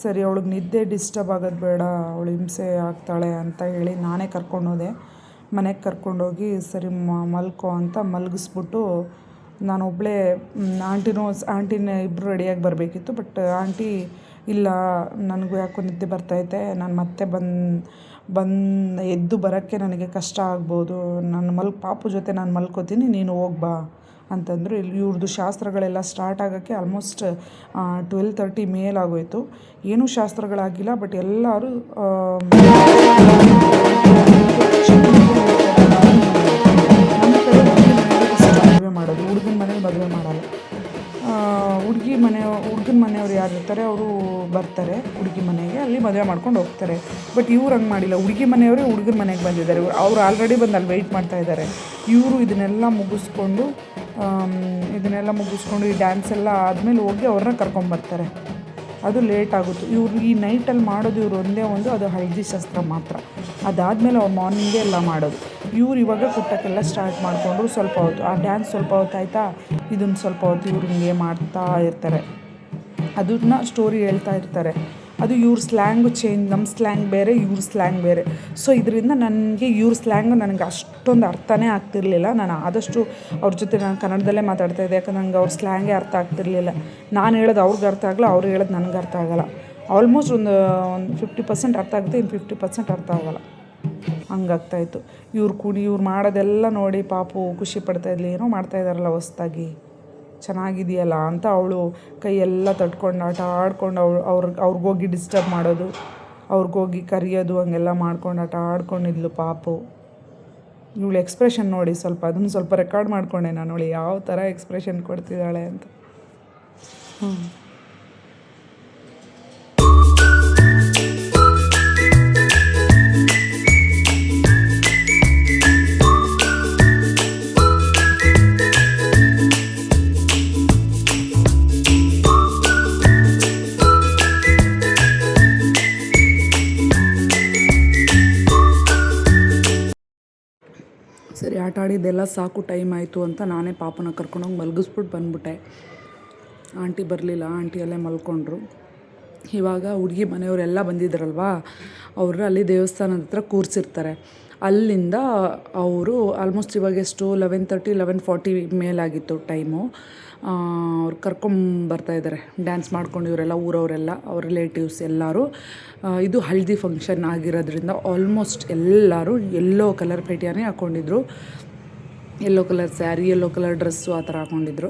ಸರಿ, ಅವಳಿಗೆ ನಿದ್ದೆ ಡಿಸ್ಟರ್ಬ್ ಆಗೋದು ಬೇಡ, ಅವಳು ಹಿಂಸೆ ಆಗ್ತಾಳೆ ಅಂತ ಹೇಳಿ ನಾನೇ ಕರ್ಕೊಂಡೋದೆ. ಮನೆಗೆ ಕರ್ಕೊಂಡೋಗಿ ಸರಿ ಮಲ್ಕೋ ಅಂತ ಮಲಗಿಸ್ಬಿಟ್ಟು ನಾನು ಒಬ್ಬಳೇ, ಆಂಟಿನ ಇಬ್ಬರು ರೆಡಿಯಾಗಿ ಬರಬೇಕಿತ್ತು. ಬಟ್ ಆಂಟಿ ಇಲ್ಲ, ನನಗೂ ಯಾಕೋ ನಿದ್ದೆ ಬರ್ತೈತೆ, ನಾನು ಮತ್ತೆ ಎದ್ದು ಬರೋಕ್ಕೆ ನನಗೆ ಕಷ್ಟ ಆಗ್ಬೋದು, ಪಾಪು ಜೊತೆ ನಾನು ಮಲ್ಕೋತೀನಿ, ನೀನು ಹೋಗ್ಬಾ ಅಂತಂದರು. ಇವ್ರದ್ದು ಶಾಸ್ತ್ರಗಳೆಲ್ಲ ಸ್ಟಾರ್ಟ್ ಆಗೋಕ್ಕೆ ಆಲ್ಮೋಸ್ಟ್ 12:30 ಮೇಲಾಗೋಯಿತು. ಏನೂ ಶಾಸ್ತ್ರಗಳಾಗಿಲ್ಲ, ಬಟ್ ಎಲ್ಲರೂ ಮದುವೆ ಮಾಡೋದು, ಹುಡುಗನ ಮನೇಲಿ ಮದುವೆ ಮಾಡಲ್ಲ. ಹುಡುಗನ ಮನೆಯವ್ರು ಯಾರು ಇರ್ತಾರೆ ಅವರು ಬರ್ತಾರೆ ಹುಡುಗಿ ಮನೆಗೆ, ಅಲ್ಲಿ ಮದುವೆ ಮಾಡ್ಕೊಂಡು ಹೋಗ್ತಾರೆ. ಬಟ್ ಇವ್ರು ಹಂಗೆ ಮಾಡಿಲ್ಲ, ಹುಡುಗಿ ಮನೆಯವರೇ ಹುಡುಗನ ಮನೆಗೆ ಬಂದಿದ್ದಾರೆ. ಅವ್ರು ಆಲ್ರೆಡಿ ಬಂದು ಅಲ್ಲಿ ವೆಯ್ಟ್ ಮಾಡ್ತಾಯಿದ್ದಾರೆ. ಇವರು ಇದನ್ನೆಲ್ಲ ಮುಗಿಸ್ಕೊಂಡು ಈ ಡ್ಯಾನ್ಸ್ ಎಲ್ಲ ಆದಮೇಲೆ ಹೋಗಿ ಅವ್ರನ್ನ ಕರ್ಕೊಂಬರ್ತಾರೆ. ಅದು ಲೇಟ್ ಆಗುತ್ತೆ. ಇವರು ಈ ನೈಟಲ್ಲಿ ಮಾಡೋದು ಇವರು ಒಂದೇ ಒಂದು, ಅದು ಹಳದಿ ಶಾಸ್ತ್ರ ಮಾತ್ರ. ಅದಾದಮೇಲೆ ಅವ್ರು ಮಾರ್ನಿಂಗೇ ಎಲ್ಲ ಮಾಡೋದು. ಇವ್ರು ಇವಾಗ ಕುಟ್ಟಕ್ಕೆಲ್ಲ ಸ್ಟಾರ್ಟ್ ಮಾಡಿಕೊಂಡ್ರು. ಸ್ವಲ್ಪ ಹೊತ್ತು ಆ ಡ್ಯಾನ್ಸ್ ಸ್ವಲ್ಪ ಹೊತ್ತು ಆಯಿತಾ, ಇದನ್ನು ಸ್ವಲ್ಪ ಹೊತ್ತು ಇವ್ರು ಹಿಂಗೆ ಮಾಡ್ತಾ ಇರ್ತಾರೆ, ಅದನ್ನ ಸ್ಟೋರಿ ಹೇಳ್ತಾ ಇರ್ತಾರೆ. ಅದು ಇವ್ರ ಸ್ಲ್ಯಾಂಗು ಚೇಂಜ್, ನಮ್ಮ ಸ್ಲ್ಯಾಂಗ್ ಬೇರೆ, ಇವ್ರ ಸ್ಲ್ಯಾಂಗ್ ಬೇರೆ. ಸೊ ಇದರಿಂದ ನನಗೆ ಇವ್ರ ಸ್ಲ್ಯಾಂಗು ನನಗೆ ಅಷ್ಟೊಂದು ಅರ್ಥನೇ ಆಗ್ತಿರ್ಲಿಲ್ಲ. ನಾನು ಆದಷ್ಟು ಅವ್ರ ಜೊತೆ ನಾನು ಕನ್ನಡದಲ್ಲೇ ಮಾತಾಡ್ತಾಯಿದ್ದೆ, ಯಾಕಂದ್ರೆ ನನಗೆ ಅವ್ರ ಸ್ಲ್ಯಾಂಗೇ ಅರ್ಥ ಆಗ್ತಿರ್ಲಿಲ್ಲ. ನಾನು ಹೇಳೋದು ಅವ್ರಿಗೆ ಅರ್ಥ ಆಗಲ್ಲ, ಅವ್ರು ಹೇಳೋದು ನನಗೆ ಅರ್ಥ ಆಗೋಲ್ಲ. ಆಲ್ಮೋಸ್ಟ್ ಒಂದು 50% ಅರ್ಥ ಆಗುತ್ತೆ, ಇನ್ನು 50% ಅರ್ಥ ಆಗೋಲ್ಲ. ಹಂಗಾಗ್ತಾಯಿತ್ತು. ಇವ್ರು ಮಾಡೋದೆಲ್ಲ ನೋಡಿ ಪಾಪು ಖುಷಿ ಪಡ್ತಾಯಿದ್ಲಿ, ಏನೋ ಮಾಡ್ತಾಯಿದ್ದಾರಲ್ಲ ಹೊಸ್ದಾಗಿ, ಚೆನ್ನಾಗಿದೆಯಲ್ಲ ಅಂತ. ಅವಳು ಕೈಯೆಲ್ಲ ತಟ್ಕೊಂಡು ಆಟ ಆಡ್ಕೊಂಡು ಅವ್ರಿಗೋಗಿ ಡಿಸ್ಟರ್ಬ್ ಮಾಡೋದು, ಅವ್ರಿಗೋಗಿ ಕರೆಯೋದು, ಹಂಗೆಲ್ಲ ಮಾಡ್ಕೊಂಡು ಆಟ ಆಡ್ಕೊಂಡಿದ್ಲು ಪಾಪು. ಇವಳು ಎಕ್ಸ್ಪ್ರೆಷನ್ ನೋಡಿ, ಅದನ್ನು ಸ್ವಲ್ಪ ರೆಕಾರ್ಡ್ ಮಾಡಿಕೊಂಡೆ ನಾನು, ಅವಳು ಯಾವ ಥರ ಎಕ್ಸ್ಪ್ರೆಷನ್ ಕೊಡ್ತಿದ್ದಾಳೆ ಅಂತ. ಸರಿ, ಆಟ ಆಡಿದ್ದೆಲ್ಲ ಸಾಕು, ಟೈಮ್ ಆಯಿತು ಅಂತ ನಾನೇ ಪಾಪನ ಕರ್ಕೊಂಡೋಗಿ ಮಲಗಿಸ್ಬಿಟ್ಟು ಬಂದ್ಬಿಟ್ಟೆ. ಆಂಟಿ ಬರಲಿಲ್ಲ, ಆಂಟಿ ಅಲ್ಲೇ ಮಲ್ಕೊಂಡ್ರು. ಇವಾಗ ಹುಡುಗಿ ಮನೆಯವರೆಲ್ಲ ಬಂದಿದ್ದಾರಲ್ವ, ಅವರು ಅಲ್ಲಿ ದೇವಸ್ಥಾನದ ಹತ್ರ ಕೂರಿಸಿರ್ತಾರೆ. ಅಲ್ಲಿಂದ ಅವರು ಆಲ್ಮೋಸ್ಟ್ ಇವಾಗ ಎಷ್ಟು 11:30 11:40 ಮೇಲಾಗಿತ್ತು ಟೈಮು. ಅವ್ರು ಕರ್ಕೊಂಬರ್ತಾಯಿದ್ದಾರೆ ಡ್ಯಾನ್ಸ್ ಮಾಡ್ಕೊಂಡು. ಇವರೆಲ್ಲ ಊರವರೆಲ್ಲ, ಅವ್ರ ರಿಲೇಟಿವ್ಸ್ ಎಲ್ಲರೂ. ಇದು ಹಳದಿ ಫಂಕ್ಷನ್ ಆಗಿರೋದ್ರಿಂದ ಆಲ್ಮೋಸ್ಟ್ ಎಲ್ಲರೂ ಯೆಲ್ಲೋ ಕಲರ್ ಪೇಟಿಯಾನೇ ಹಾಕ್ಕೊಂಡಿದ್ರು. Yellow colour sari, yellow colour dress ಆ ಥರ ಹಾಕ್ಕೊಂಡಿದ್ರು.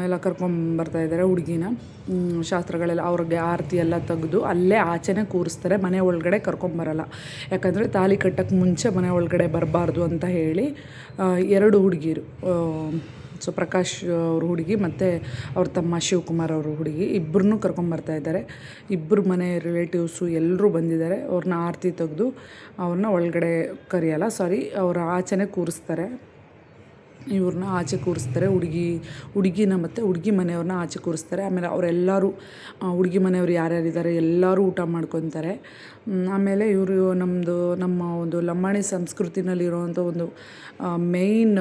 ಎಲ್ಲ ಕರ್ಕೊಂಬರ್ತಾಯಿದ್ದಾರೆ ಹುಡುಗಿನ. ಶಾಸ್ತ್ರಗಳೆಲ್ಲ ಅವ್ರಿಗೆ ಆರತಿ ಎಲ್ಲ ತೆಗೆದು ಅಲ್ಲೇ ಆಚೆನೇ ಕೂರಿಸ್ತಾರೆ, ಮನೆ ಒಳಗಡೆ ಕರ್ಕೊಂಬರಲ್ಲ. ಯಾಕಂದರೆ ತಾಲಿ ಕಟ್ಟೋಕ್ಕೆ ಮುಂಚೆ ಮನೆ ಒಳಗಡೆ ಬರಬಾರ್ದು ಅಂತ ಹೇಳಿ 2 ಹುಡುಗಿರು, ಸೊ ಪ್ರಕಾಶ್ ಅವ್ರ ಹುಡುಗಿ ಮತ್ತು ಅವ್ರ ತಮ್ಮ ಶಿವಕುಮಾರ್ ಅವ್ರ ಹುಡುಗಿ ಇಬ್ಬರನ್ನೂ ಕರ್ಕೊಂಬರ್ತಾಯಿದ್ದಾರೆ. ಇಬ್ಬರು ಮನೆ ರಿಲೇಟಿವ್ಸು ಎಲ್ಲರೂ ಬಂದಿದ್ದಾರೆ. ಅವ್ರನ್ನ ಆರತಿ ತೆಗೆದು ಅವ್ರನ್ನ ಒಳಗಡೆ ಕರೆಯಲ್ಲ, ಅವ್ರ ಆಚೆನೇ ಕೂರಿಸ್ತಾರೆ. ಇವ್ರನ್ನ ಆಚೆ ಕೂರಿಸ್ತಾರೆ, ಹುಡುಗಿನ ಮತ್ತು ಹುಡುಗಿ ಮನೆಯವ್ರನ್ನ ಆಚೆ ಕೂರಿಸ್ತಾರೆ. ಆಮೇಲೆ ಅವರೆಲ್ಲರೂ ಹುಡುಗಿ ಮನೆಯವ್ರು ಯಾರ್ಯಾರಿದ್ದಾರೆ ಎಲ್ಲರೂ ಊಟ ಮಾಡ್ಕೊತಾರೆ. ಆಮೇಲೆ ಇವರು ನಮ್ಮ ಒಂದು ಲಂಬಾಣಿ ಸಂಸ್ಕೃತಿನಲ್ಲಿರುವಂಥ ಒಂದು ಮೇಯ್ನ್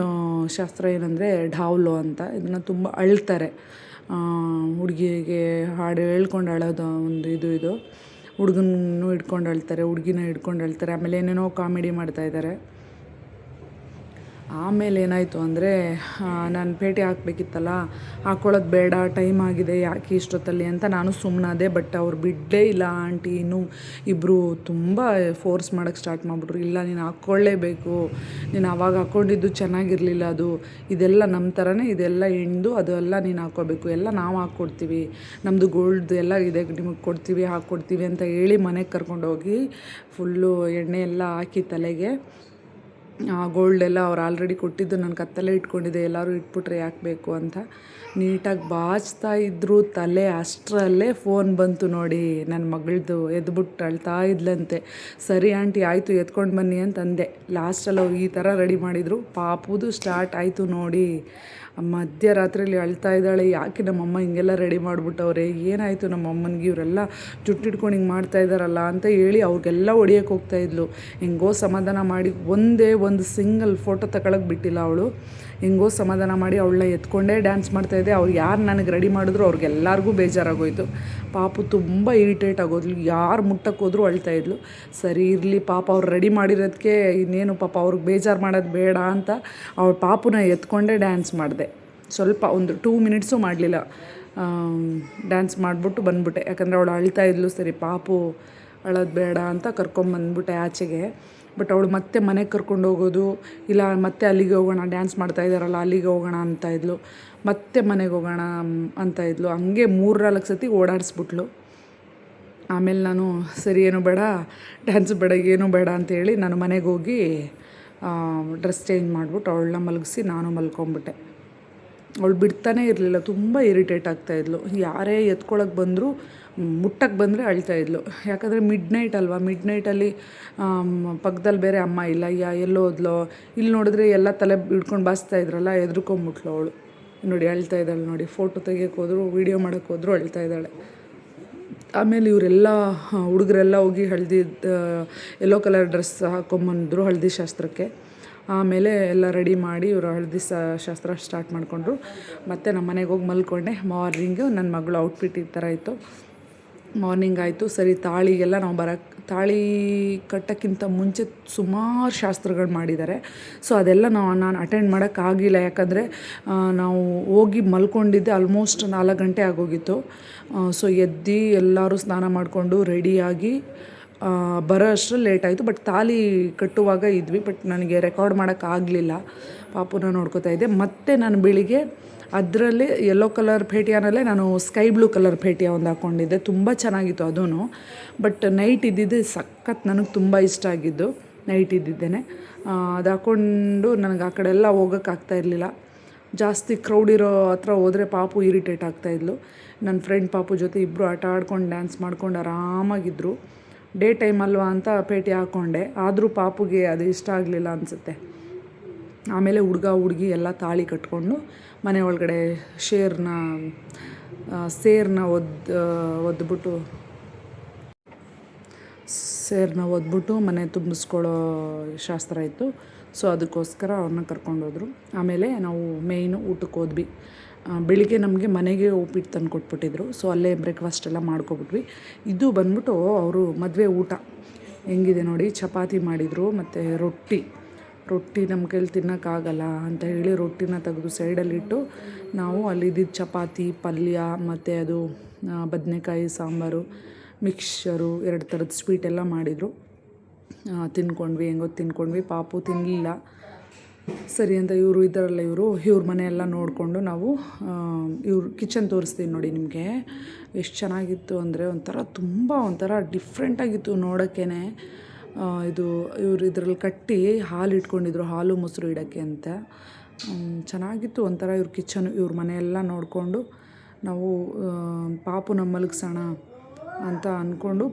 ಶಾಸ್ತ್ರ ಏನಂದರೆ ಢಾವ್ಲು ಅಂತ. ಇದನ್ನು ತುಂಬ ಅಳ್ತಾರೆ. ಹುಡುಗಿಗೆ ಹಾಡು ಹೇಳ್ಕೊಂಡು ಅಳೋದು ಒಂದು ಇದು ಹುಡುಗನೂ ಹಿಡ್ಕೊಂಡು ಅಳ್ತಾರೆ, ಹುಡುಗಿನ ಹಿಡ್ಕೊಂಡು ಅಳ್ತಾರೆ. ಆಮೇಲೆ ಏನೇನೋ ಕಾಮಿಡಿ ಮಾಡ್ತಾಯಿದ್ದಾರೆ. ಆಮೇಲೆ ಏನಾಯಿತು ಅಂದರೆ ನಾನು ಭೇಟಿ ಹಾಕಬೇಕಿತ್ತಲ್ಲ, ಹಾಕ್ಕೊಳ್ಳೋದು ಬೇಡ, ಟೈಮ್ ಆಗಿದೆ, ಯಾಕೆ ಇಷ್ಟೊತ್ತಲ್ಲಿ ಅಂತ ನಾನು ಸುಮ್ಮನಾದೆ. ಬಟ್ ಅವ್ರು ಬಿಡಲೇ ಇಲ್ಲ. ಆಂಟಿ ಇನ್ನೂ ಇಬ್ಬರು ತುಂಬ ಫೋರ್ಸ್ ಮಾಡೋಕ್ಕೆ ಸ್ಟಾರ್ಟ್ ಮಾಡಿಬಿಟ್ರು. ಇಲ್ಲ, ನೀನು ಹಾಕ್ಕೊಳ್ಳೇಬೇಕು, ನೀನು ಆವಾಗ ಹಾಕ್ಕೊಂಡಿದ್ದು ಚೆನ್ನಾಗಿರಲಿಲ್ಲ, ಅದು ಇದೆಲ್ಲ ನಮ್ಮ ಥರನೇ, ಇದೆಲ್ಲ ಹೆಣ್ದು, ಅದೆಲ್ಲ ನೀನು ಹಾಕ್ಕೋಬೇಕು, ಎಲ್ಲ ನಾವು ಹಾಕ್ಕೊಡ್ತೀವಿ, ನಮ್ಮದು ಗೋಲ್ಡ್ದು ಎಲ್ಲ ಇದೆ, ನಿಮಗೆ ಕೊಡ್ತೀವಿ, ಹಾಕ್ಕೊಡ್ತೀವಿ ಅಂತ ಹೇಳಿ ಮನೆಗೆ ಕರ್ಕೊಂಡೋಗಿ ಫುಲ್ಲು ಎಣ್ಣೆ ಎಲ್ಲ ಹಾಕಿ ತಲೆಗೆ. ಗೋಲ್ಡೆಲ್ಲ ಅವ್ರು ಆಲ್ರೆಡಿ ಕೊಟ್ಟಿದ್ದು ನಾನು ಕತ್ತಲ್ಲೇ ಇಟ್ಕೊಂಡಿದ್ದೆ, ಎಲ್ಲರೂ ಇಟ್ಬಿಟ್ರೆ ಯಾಕೆ ಬೇಕು ಅಂತ ನೀಟಾಗಿ ಬಾಚ್ತಾ ಇದ್ದರು. ತಲೆ ಅಷ್ಟರಲ್ಲೇ ಫೋನ್ ಬಂತು ನೋಡಿ ನನ್ನ ಮಗಳದು. ಎದ್ಬಿಟ್ಟು ಅಳ್ತಾ ಇದ್ಲಂತೆ. ಸರಿ ಆಂಟಿ ಆಯಿತು, ಎತ್ಕೊಂಡು ಬನ್ನಿ ಅಂತಂದೆ. ಲಾಸ್ಟಲ್ಲಿ ಅವ್ರು ಈ ಥರ ರೆಡಿ ಮಾಡಿದರು. ಪಾಪುದು ಸ್ಟಾರ್ಟ್ ಆಯಿತು ನೋಡಿ. ಮಧ್ಯರಾತ್ರಿಯಲ್ಲಿ ಅಳ್ತಾ ಇದ್ದಾಳೆ, ಯಾಕೆ ನಮ್ಮಮ್ಮ ಹಿಂಗೆಲ್ಲ ರೆಡಿ ಮಾಡಿಬಿಟ್ಟವ್ರೆ, ಏನಾಯಿತು ನಮ್ಮಮ್ಮನಿಗೆ, ಇವರೆಲ್ಲ ಜುಟ್ಟಿಟ್ಕೊಂಡು ಹಿಂಗೆ ಮಾಡ್ತಾಯಿದ್ದಾರಲ್ಲ ಅಂತ ಹೇಳಿ ಅವ್ರಿಗೆಲ್ಲ ಹೊಡಿಯೋಕ್ಕೆ ಹೋಗ್ತಾಯಿದ್ಲು. ಹೆಂಗೋ ಸಮಾಧಾನ ಮಾಡಿ ಒಂದು ಸಿಂಗಲ್ ಫೋಟೋ ತಗೊಳಕ್ಕೆ ಬಿಟ್ಟಿಲ್ಲ ಅವಳು. ಹೆಂಗೋ ಸಮಾಧಾನ ಮಾಡಿ ಅವಳನ್ನ ಎತ್ಕೊಂಡೇ ಡ್ಯಾನ್ಸ್ ಮಾಡ್ತಾಯಿದ್ದೆ. ಅವ್ರು ಯಾರು ನನಗೆ ರೆಡಿ ಮಾಡಿದ್ರು ಅವ್ರಿಗೆಲ್ಲರಿಗೂ ಬೇಜಾರಾಗೋಯ್ತು. ಪಾಪು ತುಂಬ ಇರಿಟೇಟ್ ಆಗೋದ್ಲು, ಯಾರು ಮುಟ್ಟಕ್ಕೆ ಹೋದ್ರು ಅಳ್ತಾಯಿದ್ಲು. ಸರಿ ಇರಲಿ ಪಾಪ, ಅವ್ರು ರೆಡಿ ಮಾಡಿರೋದಕ್ಕೆ ಇನ್ನೇನು ಪಾಪ ಅವ್ರಿಗೆ ಬೇಜಾರು ಮಾಡೋದು ಬೇಡ ಅಂತ ಅವಳ ಪಾಪುನ ಎತ್ಕೊಂಡೇ ಡ್ಯಾನ್ಸ್ ಮಾಡಿದೆ. ಸ್ವಲ್ಪ ಒಂದು 2 ಮಿನಿಟ್ಸು ಮಾಡಲಿಲ್ಲ, ಡ್ಯಾನ್ಸ್ ಮಾಡಿಬಿಟ್ಟು ಬಂದ್ಬಿಟ್ಟೆ. ಯಾಕಂದರೆ ಅವಳು ಅಳ್ತಾಯಿದ್ಲು. ಸರಿ ಪಾಪು ಅಳೋದು ಬೇಡ ಅಂತ ಕರ್ಕೊಂಬಂದ್ಬಿಟ್ಟೆ ಆಚೆಗೆ. ಬಟ್ ಅವಳು ಮತ್ತೆ ಮನೆಗೆ ಕರ್ಕೊಂಡು ಹೋಗೋದು, ಇಲ್ಲ ಮತ್ತೆ ಅಲ್ಲಿಗೆ ಹೋಗೋಣ, ಡ್ಯಾನ್ಸ್ ಮಾಡ್ತಾಯಿದ್ದಾರಲ್ಲ ಅಲ್ಲಿಗೆ ಹೋಗೋಣ ಅಂತ ಇದ್ಲು, ಮತ್ತೆ ಮನೆಗೆ ಹೋಗೋಣ ಅಂತ ಇದ್ಲು. ಹಂಗೆ 3-4 ಸತಿ ಓಡಾಡಿಸ್ಬಿಟ್ಲು. ಆಮೇಲೆ ನಾನು ಸರಿ ಏನು ಬೇಡ, ಡ್ಯಾನ್ಸ್ ಬೇಡ, ಏನೂ ಬೇಡ ಅಂತೇಳಿ ನಾನು ಮನೆಗೆ ಹೋಗಿ ಡ್ರೆಸ್ ಚೇಂಜ್ ಮಾಡಿಬಿಟ್ಟು ಅವಳನ್ನ ಮಲಗಿಸಿ ನಾನು ಮಲ್ಕೊಂಬಿಟ್ಟೆ. ಅವಳು ಬಿಡ್ತಾನೇ ಇರಲಿಲ್ಲ, ತುಂಬ ಇರಿಟೇಟ್ ಆಗ್ತಾಯಿದ್ಲು. ಯಾರೇ ಎತ್ಕೊಳಕ್ಕೆ ಬಂದರೂ, ಮುಟ್ಟಕ್ಕೆ ಬಂದರೆ ಅಳ್ತಾಯಿದ್ಲು. ಯಾಕಂದರೆ ಮಿಡ್ ನೈಟಲ್ಲಿ ಪಕ್ಕದಲ್ಲಿ ಬೇರೆ ಅಮ್ಮ ಇಲ್ಲ, ಎಲ್ಲೋ ಹೋದ್ಲೋ, ಇಲ್ಲಿ ನೋಡಿದ್ರೆ ಎಲ್ಲ ತಲೆ ಹಿಡ್ಕೊಂಡು ಬಾಚ್ತಾಯಿದ್ರಲ್ಲ, ಎದ್ರುಕೊಂಬಿಟ್ಲು ಅವಳು. ನೋಡಿ ಅಳ್ತಾ ಇದ್ದಾಳೆ ನೋಡಿ, ಫೋಟೋ ತೆಗಿಯೋಕ್ಕೆ ಹೋದ್ರು, ವೀಡಿಯೋ ಮಾಡೋಕ್ಕೆ ಹೋದ್ರು ಅಳ್ತಾ ಇದ್ದಾಳೆ. ಆಮೇಲೆ ಇವರೆಲ್ಲ ಹುಡುಗರೆಲ್ಲ ಹೋಗಿ ಯೆಲ್ಲೋ ಕಲರ್ ಡ್ರೆಸ್ ಹಾಕ್ಕೊಂಬಂದ್ರು ಹಳದಿ ಶಾಸ್ತ್ರಕ್ಕೆ. ಆಮೇಲೆ ಎಲ್ಲ ರೆಡಿ ಮಾಡಿ ಇವರು ಹಳದಿ ಶಾಸ್ತ್ರ ಸ್ಟಾರ್ಟ್ ಮಾಡಿಕೊಂಡ್ರು. ಮತ್ತು ನಮ್ಮ ಮನೆಗೆ ಹೋಗಿ ಮಲ್ಕೊಂಡೆ. ಮಾರ್ನಿಂಗು ನನ್ನ ಮಗಳು ಔಟ್ಫಿಟ್ ಈ ಥರ ಇತ್ತು. ಮಾರ್ನಿಂಗ್ ಆಯಿತು. ಸರಿ ತಾಳಿಗೆಲ್ಲ ತಾಳಿ ಕಟ್ಟೋಕ್ಕಿಂತ ಮುಂಚೆ ಸುಮಾರು ಶಾಸ್ತ್ರಗಳು ಮಾಡಿದ್ದಾರೆ. ಸೊ ಅದೆಲ್ಲ ನಾನು ಅಟೆಂಡ್ ಮಾಡೋಕ್ಕಾಗಿಲ್ಲ. ಯಾಕಂದರೆ ನಾವು ಹೋಗಿ ಮಲ್ಕೊಂಡಿದ್ದೆ ಆಲ್ಮೋಸ್ಟ್ 4 ಗಂಟೆ ಆಗೋಗಿತ್ತು. ಸೊ ಎದ್ದು ಎಲ್ಲರೂ ಸ್ನಾನ ಮಾಡಿಕೊಂಡು ರೆಡಿಯಾಗಿ ಬರೋ ಅಷ್ಟರಲ್ಲಿ ಲೇಟ್ ಆಯಿತು. ಬಟ್ ತಾಲಿ ಕಟ್ಟುವಾಗ ಇದ್ವಿ, ಬಟ್ ನನಗೆ ರೆಕಾರ್ಡ್ ಮಾಡೋಕ್ಕಾಗಲಿಲ್ಲ, ಪಾಪುನ ನೋಡ್ಕೋತಾ ಇದ್ದೆ. ಮತ್ತು ನಾನು ಬೆಳಿಗ್ಗೆ ಅದರಲ್ಲೇ ಯೆಲ್ಲೋ ಕಲರ್ ಭೇಟಿಯಾನಲ್ಲೇ ನಾನು ಸ್ಕೈ ಬ್ಲೂ ಕಲರ್ ಭೇಟಿಯ ಒಂದು ಹಾಕ್ಕೊಂಡಿದ್ದೆ, ತುಂಬ ಚೆನ್ನಾಗಿತ್ತು ಅದೂ. ಬಟ್ ನೈಟ್ ಇದ್ದಿದ್ದು ಸಖತ್ ನನಗೆ ತುಂಬ ಇಷ್ಟ ಆಗಿದ್ದು ನೈಟ್ ಇದ್ದಿದ್ದೇನೆ. ಅದು ಹಾಕ್ಕೊಂಡು ನನಗೆ ಆ ಕಡೆ ಎಲ್ಲ ಹೋಗೋಕ್ಕಾಗ್ತಾ ಇರಲಿಲ್ಲ. ಜಾಸ್ತಿ ಕ್ರೌಡ್ ಇರೋ ಹತ್ರ ಹೋದರೆ ಪಾಪು ಇರಿಟೇಟ್ ಆಗ್ತಾಯಿದ್ಲು. ನನ್ನ ಫ್ರೆಂಡ್ ಪಾಪು ಜೊತೆ ಇಬ್ಬರು ಆಟ ಆಡ್ಕೊಂಡು ಡ್ಯಾನ್ಸ್ ಮಾಡ್ಕೊಂಡು ಆರಾಮಾಗಿದ್ದರು. ಡೇ ಟೈಮ್ ಅಲ್ವಾ ಅಂತ ಪೇಟಿ ಹಾಕ್ಕೊಂಡೆ, ಆದರೂ ಪಾಪುಗೆ ಅದು ಇಷ್ಟ ಆಗಲಿಲ್ಲ ಅನಿಸುತ್ತೆ. ಆಮೇಲೆ ಹುಡುಗಿ ಎಲ್ಲ ತಾಳಿ ಕಟ್ಕೊಂಡು ಮನೆ ಒಳಗಡೆ ಸೇರನ್ನ ಒದ್ಬಿಟ್ಟು ಮನೆ ತುಂಬಿಸ್ಕೊಳ್ಳೋ ಶಾಸ್ತ್ರ ಇತ್ತು. ಸೊ ಅದಕ್ಕೋಸ್ಕರ ಅವ್ರನ್ನ ಕರ್ಕೊಂಡೋದ್ರು. ಆಮೇಲೆ ನಾವು ಮೇಯ್ನು ಊಟಕ್ಕೆ ಹೋದ್ವಿ. ಬೆಳಿಗ್ಗೆ ನಮಗೆ ಮನೆಗೆ ಉಪ್ಪಿಟ್ಟು ತಂದು ಕೊಟ್ಬಿಟ್ಟಿದ್ರು. ಸೊ ಅಲ್ಲೇ ಬ್ರೇಕ್ಫಾಸ್ಟ್ ಎಲ್ಲ ಮಾಡ್ಕೊಬಿಟ್ವಿ. ಇದು ಬಂದ್ಬಿಟ್ಟು ಅವರು ಮದುವೆ ಊಟ ಹೆಂಗಿದೆ ನೋಡಿ, ಚಪಾತಿ ಮಾಡಿದರು ಮತ್ತು ರೊಟ್ಟಿ ನಮ್ಮ ಕೈಲಿ ತಿನ್ನೋಕ್ಕಾಗಲ್ಲ ಅಂತ ಹೇಳಿ ರೊಟ್ಟಿನ ತೆಗೆದು ಸೈಡಲ್ಲಿಟ್ಟು ನಾವು ಅಲ್ಲಿದ್ದಿದ್ದು ಚಪಾತಿ, ಪಲ್ಯ ಮತ್ತು ಅದು ಬದನೆಕಾಯಿ ಸಾಂಬಾರು, ಮಿಕ್ಸ್ಚರು, 2 ಥರದ ಸ್ವೀಟೆಲ್ಲ ಮಾಡಿದರು. ತಿಂದ್ಕೊಂಡ್ವಿ, ಹೆಂಗೋ ತಿಂದ್ಕೊಂಡ್ವಿ. ಪಾಪು ತಿನ್ನಲಿಲ್ಲ. ಸರಿ ಅಂತ ಇವರು ಇದ್ದಾರಲ್ಲ ಇವ್ರ ಮನೆಯೆಲ್ಲ ನೋಡಿಕೊಂಡು ನಾವು ಇವ್ರ ಕಿಚನ್ ತೋರಿಸ್ತೀನಿ ನೋಡಿ ನಿಮಗೆ. ಎಷ್ಟು ಚೆನ್ನಾಗಿತ್ತು ಅಂದರೆ ಒಂಥರ ಡಿಫ್ರೆಂಟಾಗಿತ್ತು ನೋಡೋಕ್ಕೇ. ಇದು ಇವರು ಇದರಲ್ಲಿ ಕಟ್ಟಿ ಹಾಲು ಇಟ್ಕೊಂಡಿದ್ರು, ಹಾಲು ಮೊಸರು ಇಡೋಕ್ಕೆ ಅಂತ. ಚೆನ್ನಾಗಿತ್ತು ಒಂಥರ ಇವ್ರ ಕಿಚನು. ಇವ್ರ ಮನೆಯೆಲ್ಲ ನೋಡಿಕೊಂಡು ನಾವು ಪಾಪುನ ಮಲಗಿಸೋಣ ಅಂತ ಅಂದ್ಕೊಂಡು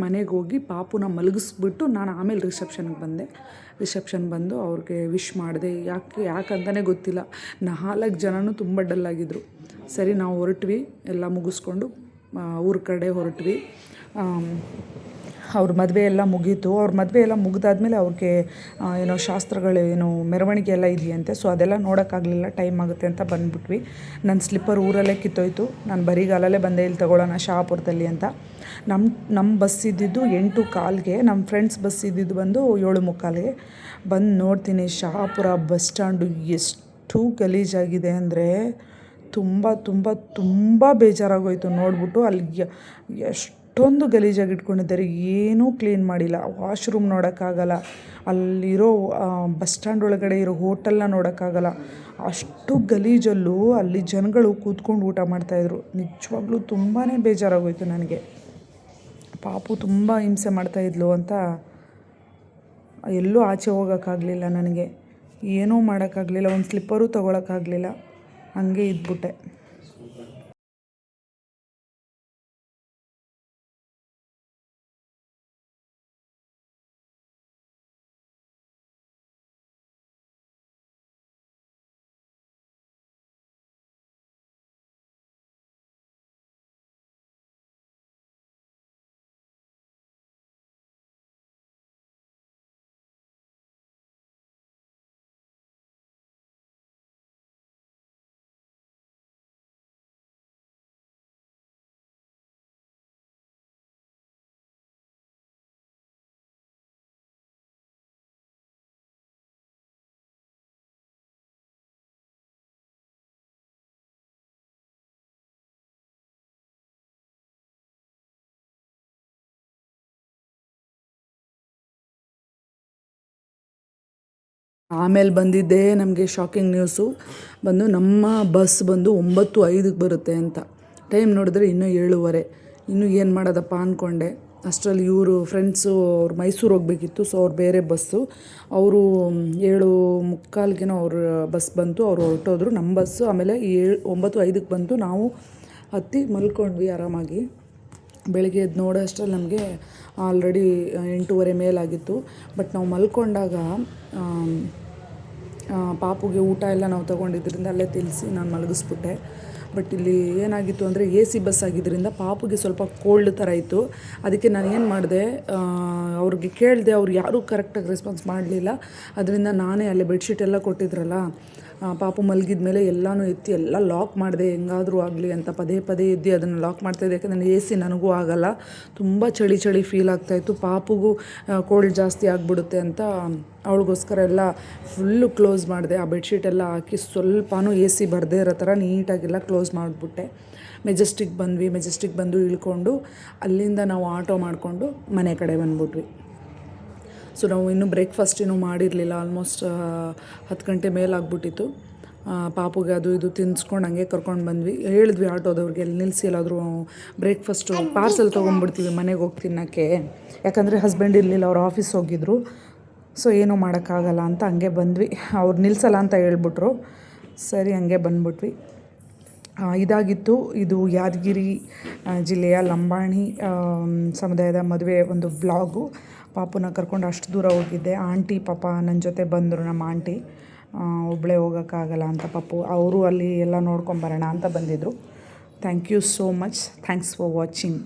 ಮನೆಗೆ ಹೋಗಿ ಪಾಪುನ ಮಲಗಿಸ್ಬಿಟ್ಟು ನಾನು ಆಮೇಲೆ ರಿಸೆಪ್ಷನ್ ಬಂದು ಅವ್ರಿಗೆ ವಿಶ್ ಮಾಡಿದೆ. ಯಾಕಂತಲೇ ಗೊತ್ತಿಲ್ಲ, 4 ಜನನೂ ತುಂಬ ಡಲ್ಲಾಗಿದ್ದರು. ಸರಿ ನಾವು ಹೊರಟ್ವಿ, ಎಲ್ಲ ಮುಗಿಸ್ಕೊಂಡು ಊರ ಕಡೆ ಹೊರಟ್ವಿ. ಅವ್ರ ಮದುವೆ ಎಲ್ಲ ಮುಗೀತು. ಅವ್ರ ಮದುವೆ ಎಲ್ಲ ಮುಗಿದಾದ್ಮೇಲೆ ಅವ್ರಿಗೆ ಏನೋ ಶಾಸ್ತ್ರಗಳು ಮೆರವಣಿಗೆ ಎಲ್ಲ ಇದೆಯಂತೆ. ಸೊ ಅದೆಲ್ಲ ನೋಡೋಕ್ಕಾಗಲಿಲ್ಲ, ಟೈಮ್ ಆಗುತ್ತೆ ಅಂತ ಬಂದುಬಿಟ್ವಿ. ನನ್ನ ಸ್ಲಿಪ್ಪರ್ ಊರಲ್ಲೇ ಕಿತ್ತೋಯ್ತು. ನಾನು ಬರಿಗಾಲಲ್ಲೇ ಬಂದೆ ಇಲ್ಲಿ ತೊಗೊಳ್ಳೋಣ ಶಹಾಪುರದಲ್ಲಿ ಅಂತ. ನಮ್ಮ ಬಸ್ ಇದ್ದಿದ್ದು 8:15ಗೆ, ನಮ್ಮ ಫ್ರೆಂಡ್ಸ್ ಬಸ್ ಇದ್ದಿದ್ದು ಬಂದು 7:45ಗೆ. ಬಂದು ನೋಡ್ತೀನಿ ಶಹಾಪುರ ಬಸ್ ಸ್ಟ್ಯಾಂಡು ಎಷ್ಟು ಗಲೀಜಾಗಿದೆ ಅಂದರೆ ತುಂಬ ಬೇಜಾರಾಗೋಯಿತು ನೋಡ್ಬಿಟ್ಟು. ಅಲ್ಲಿ ಎಷ್ಟೊಂದು ಗಲೀಜಾಗಿ ಇಟ್ಕೊಂಡಿದ್ದಾರೆ, ಏನೂ ಕ್ಲೀನ್ ಮಾಡಿಲ್ಲ. ವಾಶ್ರೂಮ್ ನೋಡೋಕ್ಕಾಗಲ್ಲ, ಅಲ್ಲಿರೋ ಬಸ್ ಸ್ಟ್ಯಾಂಡ್ ಒಳಗಡೆ ಇರೋ ಹೋಟೆಲ್ನ ನೋಡೋಕ್ಕಾಗಲ್ಲ, ಅಷ್ಟು ಗಲೀಜಲ್ಲೂ ಅಲ್ಲಿ ಜನಗಳು ಕೂತ್ಕೊಂಡು ಊಟ ಮಾಡ್ತಾಯಿದ್ರು. ನಿಜವಾಗ್ಲೂ ತುಂಬಾ ಬೇಜಾರಾಗೋಯಿತು ನನಗೆ. ಪಾಪು ತುಂಬ ಹಿಂಸೆ ಮಾಡ್ತಾಯಿದ್ಲು ಅಂತ ಎಲ್ಲೂ ಆಚೆ ಹೋಗೋಕ್ಕಾಗಲಿಲ್ಲ ನನಗೆ, ಏನೂ ಮಾಡೋಕ್ಕಾಗಲಿಲ್ಲ, ಒಂದು ಸ್ಲಿಪ್ಪರೂ ತೊಗೊಳಕ್ಕಾಗಲಿಲ್ಲ, ಹಂಗೆ ಇದ್ಬಿಟ್ಟೆ. ಆಮೇಲೆ ಬಂದಿದ್ದೇ ನಮಗೆ ಶಾಕಿಂಗ್ ನ್ಯೂಸು ಬಂದು, ನಮ್ಮ ಬಸ್ ಬಂದು 9:05ಗೆ ಬರುತ್ತೆ ಅಂತ. ಟೈಮ್ ನೋಡಿದ್ರೆ ಇನ್ನೂ 7:15. ಇನ್ನೂ ಏನು ಮಾಡೋದಪ್ಪ ಅಂದ್ಕೊಂಡೆ. ಅಷ್ಟರಲ್ಲಿ ಇವರು ಫ್ರೆಂಡ್ಸು ಅವ್ರು ಮೈಸೂರು ಹೋಗಬೇಕಿತ್ತು. ಸೊ ಅವ್ರು ಬೇರೆ ಬಸ್ಸು, ಅವರು 7:45ಗೇನೋ ಅವ್ರ ಬಸ್ ಬಂತು, ಅವರು ಹೊರಟೋದ್ರು. ನಮ್ಮ ಬಸ್ಸು ಆಮೇಲೆ 9:05ಗೆ ಬಂತು. ನಾವು ಹತ್ತಿ ಮಲ್ಕೊಂಡ್ವಿ ಆರಾಮಾಗಿ. ಬೆಳಗ್ಗೆ ಎದ್ದು ನೋಡೋ ಅಷ್ಟರಲ್ಲಿ ನಮಗೆ ಆಲ್ರೆಡಿ 8:30 ಮೇಲಾಗಿತ್ತು. ಬಟ್ ನಾವು ಮಲ್ಕೊಂಡಾಗ ಪಾಪುಗೆ ಊಟ ಎಲ್ಲ ನಾವು ತೊಗೊಂಡಿದ್ದರಿಂದ ಅಲ್ಲೇ ತಿನ್ನಿಸಿ ನಾನು ಮಲಗಿಸ್ಬಿಟ್ಟೆ. ಬಟ್ ಇಲ್ಲಿ ಏನಾಗಿತ್ತು ಅಂದರೆ AC ಬಸ್ ಆಗಿದ್ದರಿಂದ ಪಾಪುಗೆ ಸ್ವಲ್ಪ ಕೋಲ್ಡ್ ಥರ ಇತ್ತು. ಅದಕ್ಕೆ ನಾನು ಏನು ಮಾಡಿದೆ, ಅವ್ರಿಗೆ ಕೇಳಿದೆ, ಅವ್ರು ಯಾರೂ ಕರೆಕ್ಟಾಗಿ ರೆಸ್ಪಾನ್ಸ್ ಮಾಡಲಿಲ್ಲ. ಅದರಿಂದ ನಾನೇ ಅಲ್ಲೇ ಬೆಡ್ಶೀಟ್ ಎಲ್ಲ ಕೊಟ್ಟಿದ್ರಲ್ಲ, ಪಾಪು ಮಲಗಿದ ಮೇಲೆ ಎಲ್ಲನೂ ಎತ್ತಿ ಎಲ್ಲ ಲಾಕ್ ಮಾಡಿದೆ, ಹೆಂಗಾದರೂ ಆಗಲಿ ಅಂತ ಪದೇ ಎದ್ದು ಅದನ್ನು ಲಾಕ್ ಮಾಡ್ತಾಯಿದ್ದೆ. ಯಾಕಂದರೆ AC ನನಗೂ ಆಗೋಲ್ಲ, ತುಂಬ ಚಳಿ ಫೀಲ್ ಆಗ್ತಾಯಿತ್ತು. ಪಾಪುಗೂ ಕೋಲ್ಡ್ ಜಾಸ್ತಿ ಆಗಿಬಿಡುತ್ತೆ ಅಂತ ಅವಳಿಗೋಸ್ಕರ ಎಲ್ಲ ಫುಲ್ಲು ಕ್ಲೋಸ್ ಮಾಡಿದೆ. ಆ ಬೆಡ್ಶೀಟೆಲ್ಲ ಹಾಕಿ ಸ್ವಲ್ಪನೂ AC ಬರದೇ ಇರೋ ಥರ ನೀಟಾಗೆಲ್ಲ ಕ್ಲೋಸ್ ಮಾಡಿಬಿಟ್ಟೆ. ಮೆಜೆಸ್ಟಿಕ್ ಬಂದು ಇಳ್ಕೊಂಡು ಅಲ್ಲಿಂದ ನಾವು ಆಟೋ ಮಾಡಿಕೊಂಡು ಮನೆ ಕಡೆ ಬಂದ್ಬಿಟ್ವಿ. ಸೊ ನಾವು ಇನ್ನೂ ಬ್ರೇಕ್ಫಾಸ್ಟ್ ಏನೂ ಮಾಡಿರಲಿಲ್ಲ. ಆಲ್ಮೋಸ್ಟ್ 10 ಗಂಟೆ ಮೇಲಾಗ್ಬಿಟ್ಟಿತ್ತು. ಪಾಪುಗೆ ಅದು ಇದು ತಿನ್ನಿಸ್ಕೊಂಡು ಹಂಗೆ ಕರ್ಕೊಂಡು ಬಂದ್ವಿ. ಹೇಳಿದ್ವಿ ಆಟೋದವ್ರಿಗೆ, ಅಲ್ಲಿ ನಿಲ್ಲಿಸಿ ಎಲ್ಲಾದರೂ ಬ್ರೇಕ್ಫಾಸ್ಟು ಪಾರ್ಸಲ್ ತೊಗೊಂಡ್ಬಿಡ್ತೀವಿ ಮನೆಗೆ ಹೋಗಿ ತಿನ್ನೋಕ್ಕೆ. ಯಾಕಂದರೆ ಹಸ್ಬೆಂಡ್ ಇರಲಿಲ್ಲ, ಅವ್ರು ಆಫೀಸ್ ಹೋಗಿದ್ರು. ಸೊ ಏನೂ ಮಾಡೋಕ್ಕಾಗಲ್ಲ ಅಂತ ಹಂಗೆ ಬಂದ್ವಿ. ಅವ್ರು ನಿಲ್ಲಿಸಲ್ಲ ಅಂತ ಹೇಳ್ಬಿಟ್ರು. ಸರಿ ಹಂಗೆ ಬಂದ್ಬಿಟ್ವಿ. ಇದಾಗಿತ್ತು ಇದು ಯಾದಗಿರಿ ಜಿಲ್ಲೆಯ ಲಂಬಾಣಿ ಸಮುದಾಯದ ಮದುವೆ ಒಂದು ವ್ಲಾಗು. ಪಾಪುನ ಕರ್ಕೊಂಡು ಅಷ್ಟು ದೂರ ಹೋಗಿದ್ದೆ. ಆಂಟಿ ಪಾಪ ನನ್ನ ಜೊತೆ ಬಂದರು, ನಮ್ಮ ಆಂಟಿ. ಒಬ್ಬಳೇ ಹೋಗೋಕ್ಕಾಗಲ್ಲ ಅಂತ ಪಾಪು ಅವರು ಅಲ್ಲಿ ಎಲ್ಲ ನೋಡ್ಕೊಂಬರೋಣ ಅಂತ ಬಂದಿದ್ದರು. Thank you so much. Thanks for watching.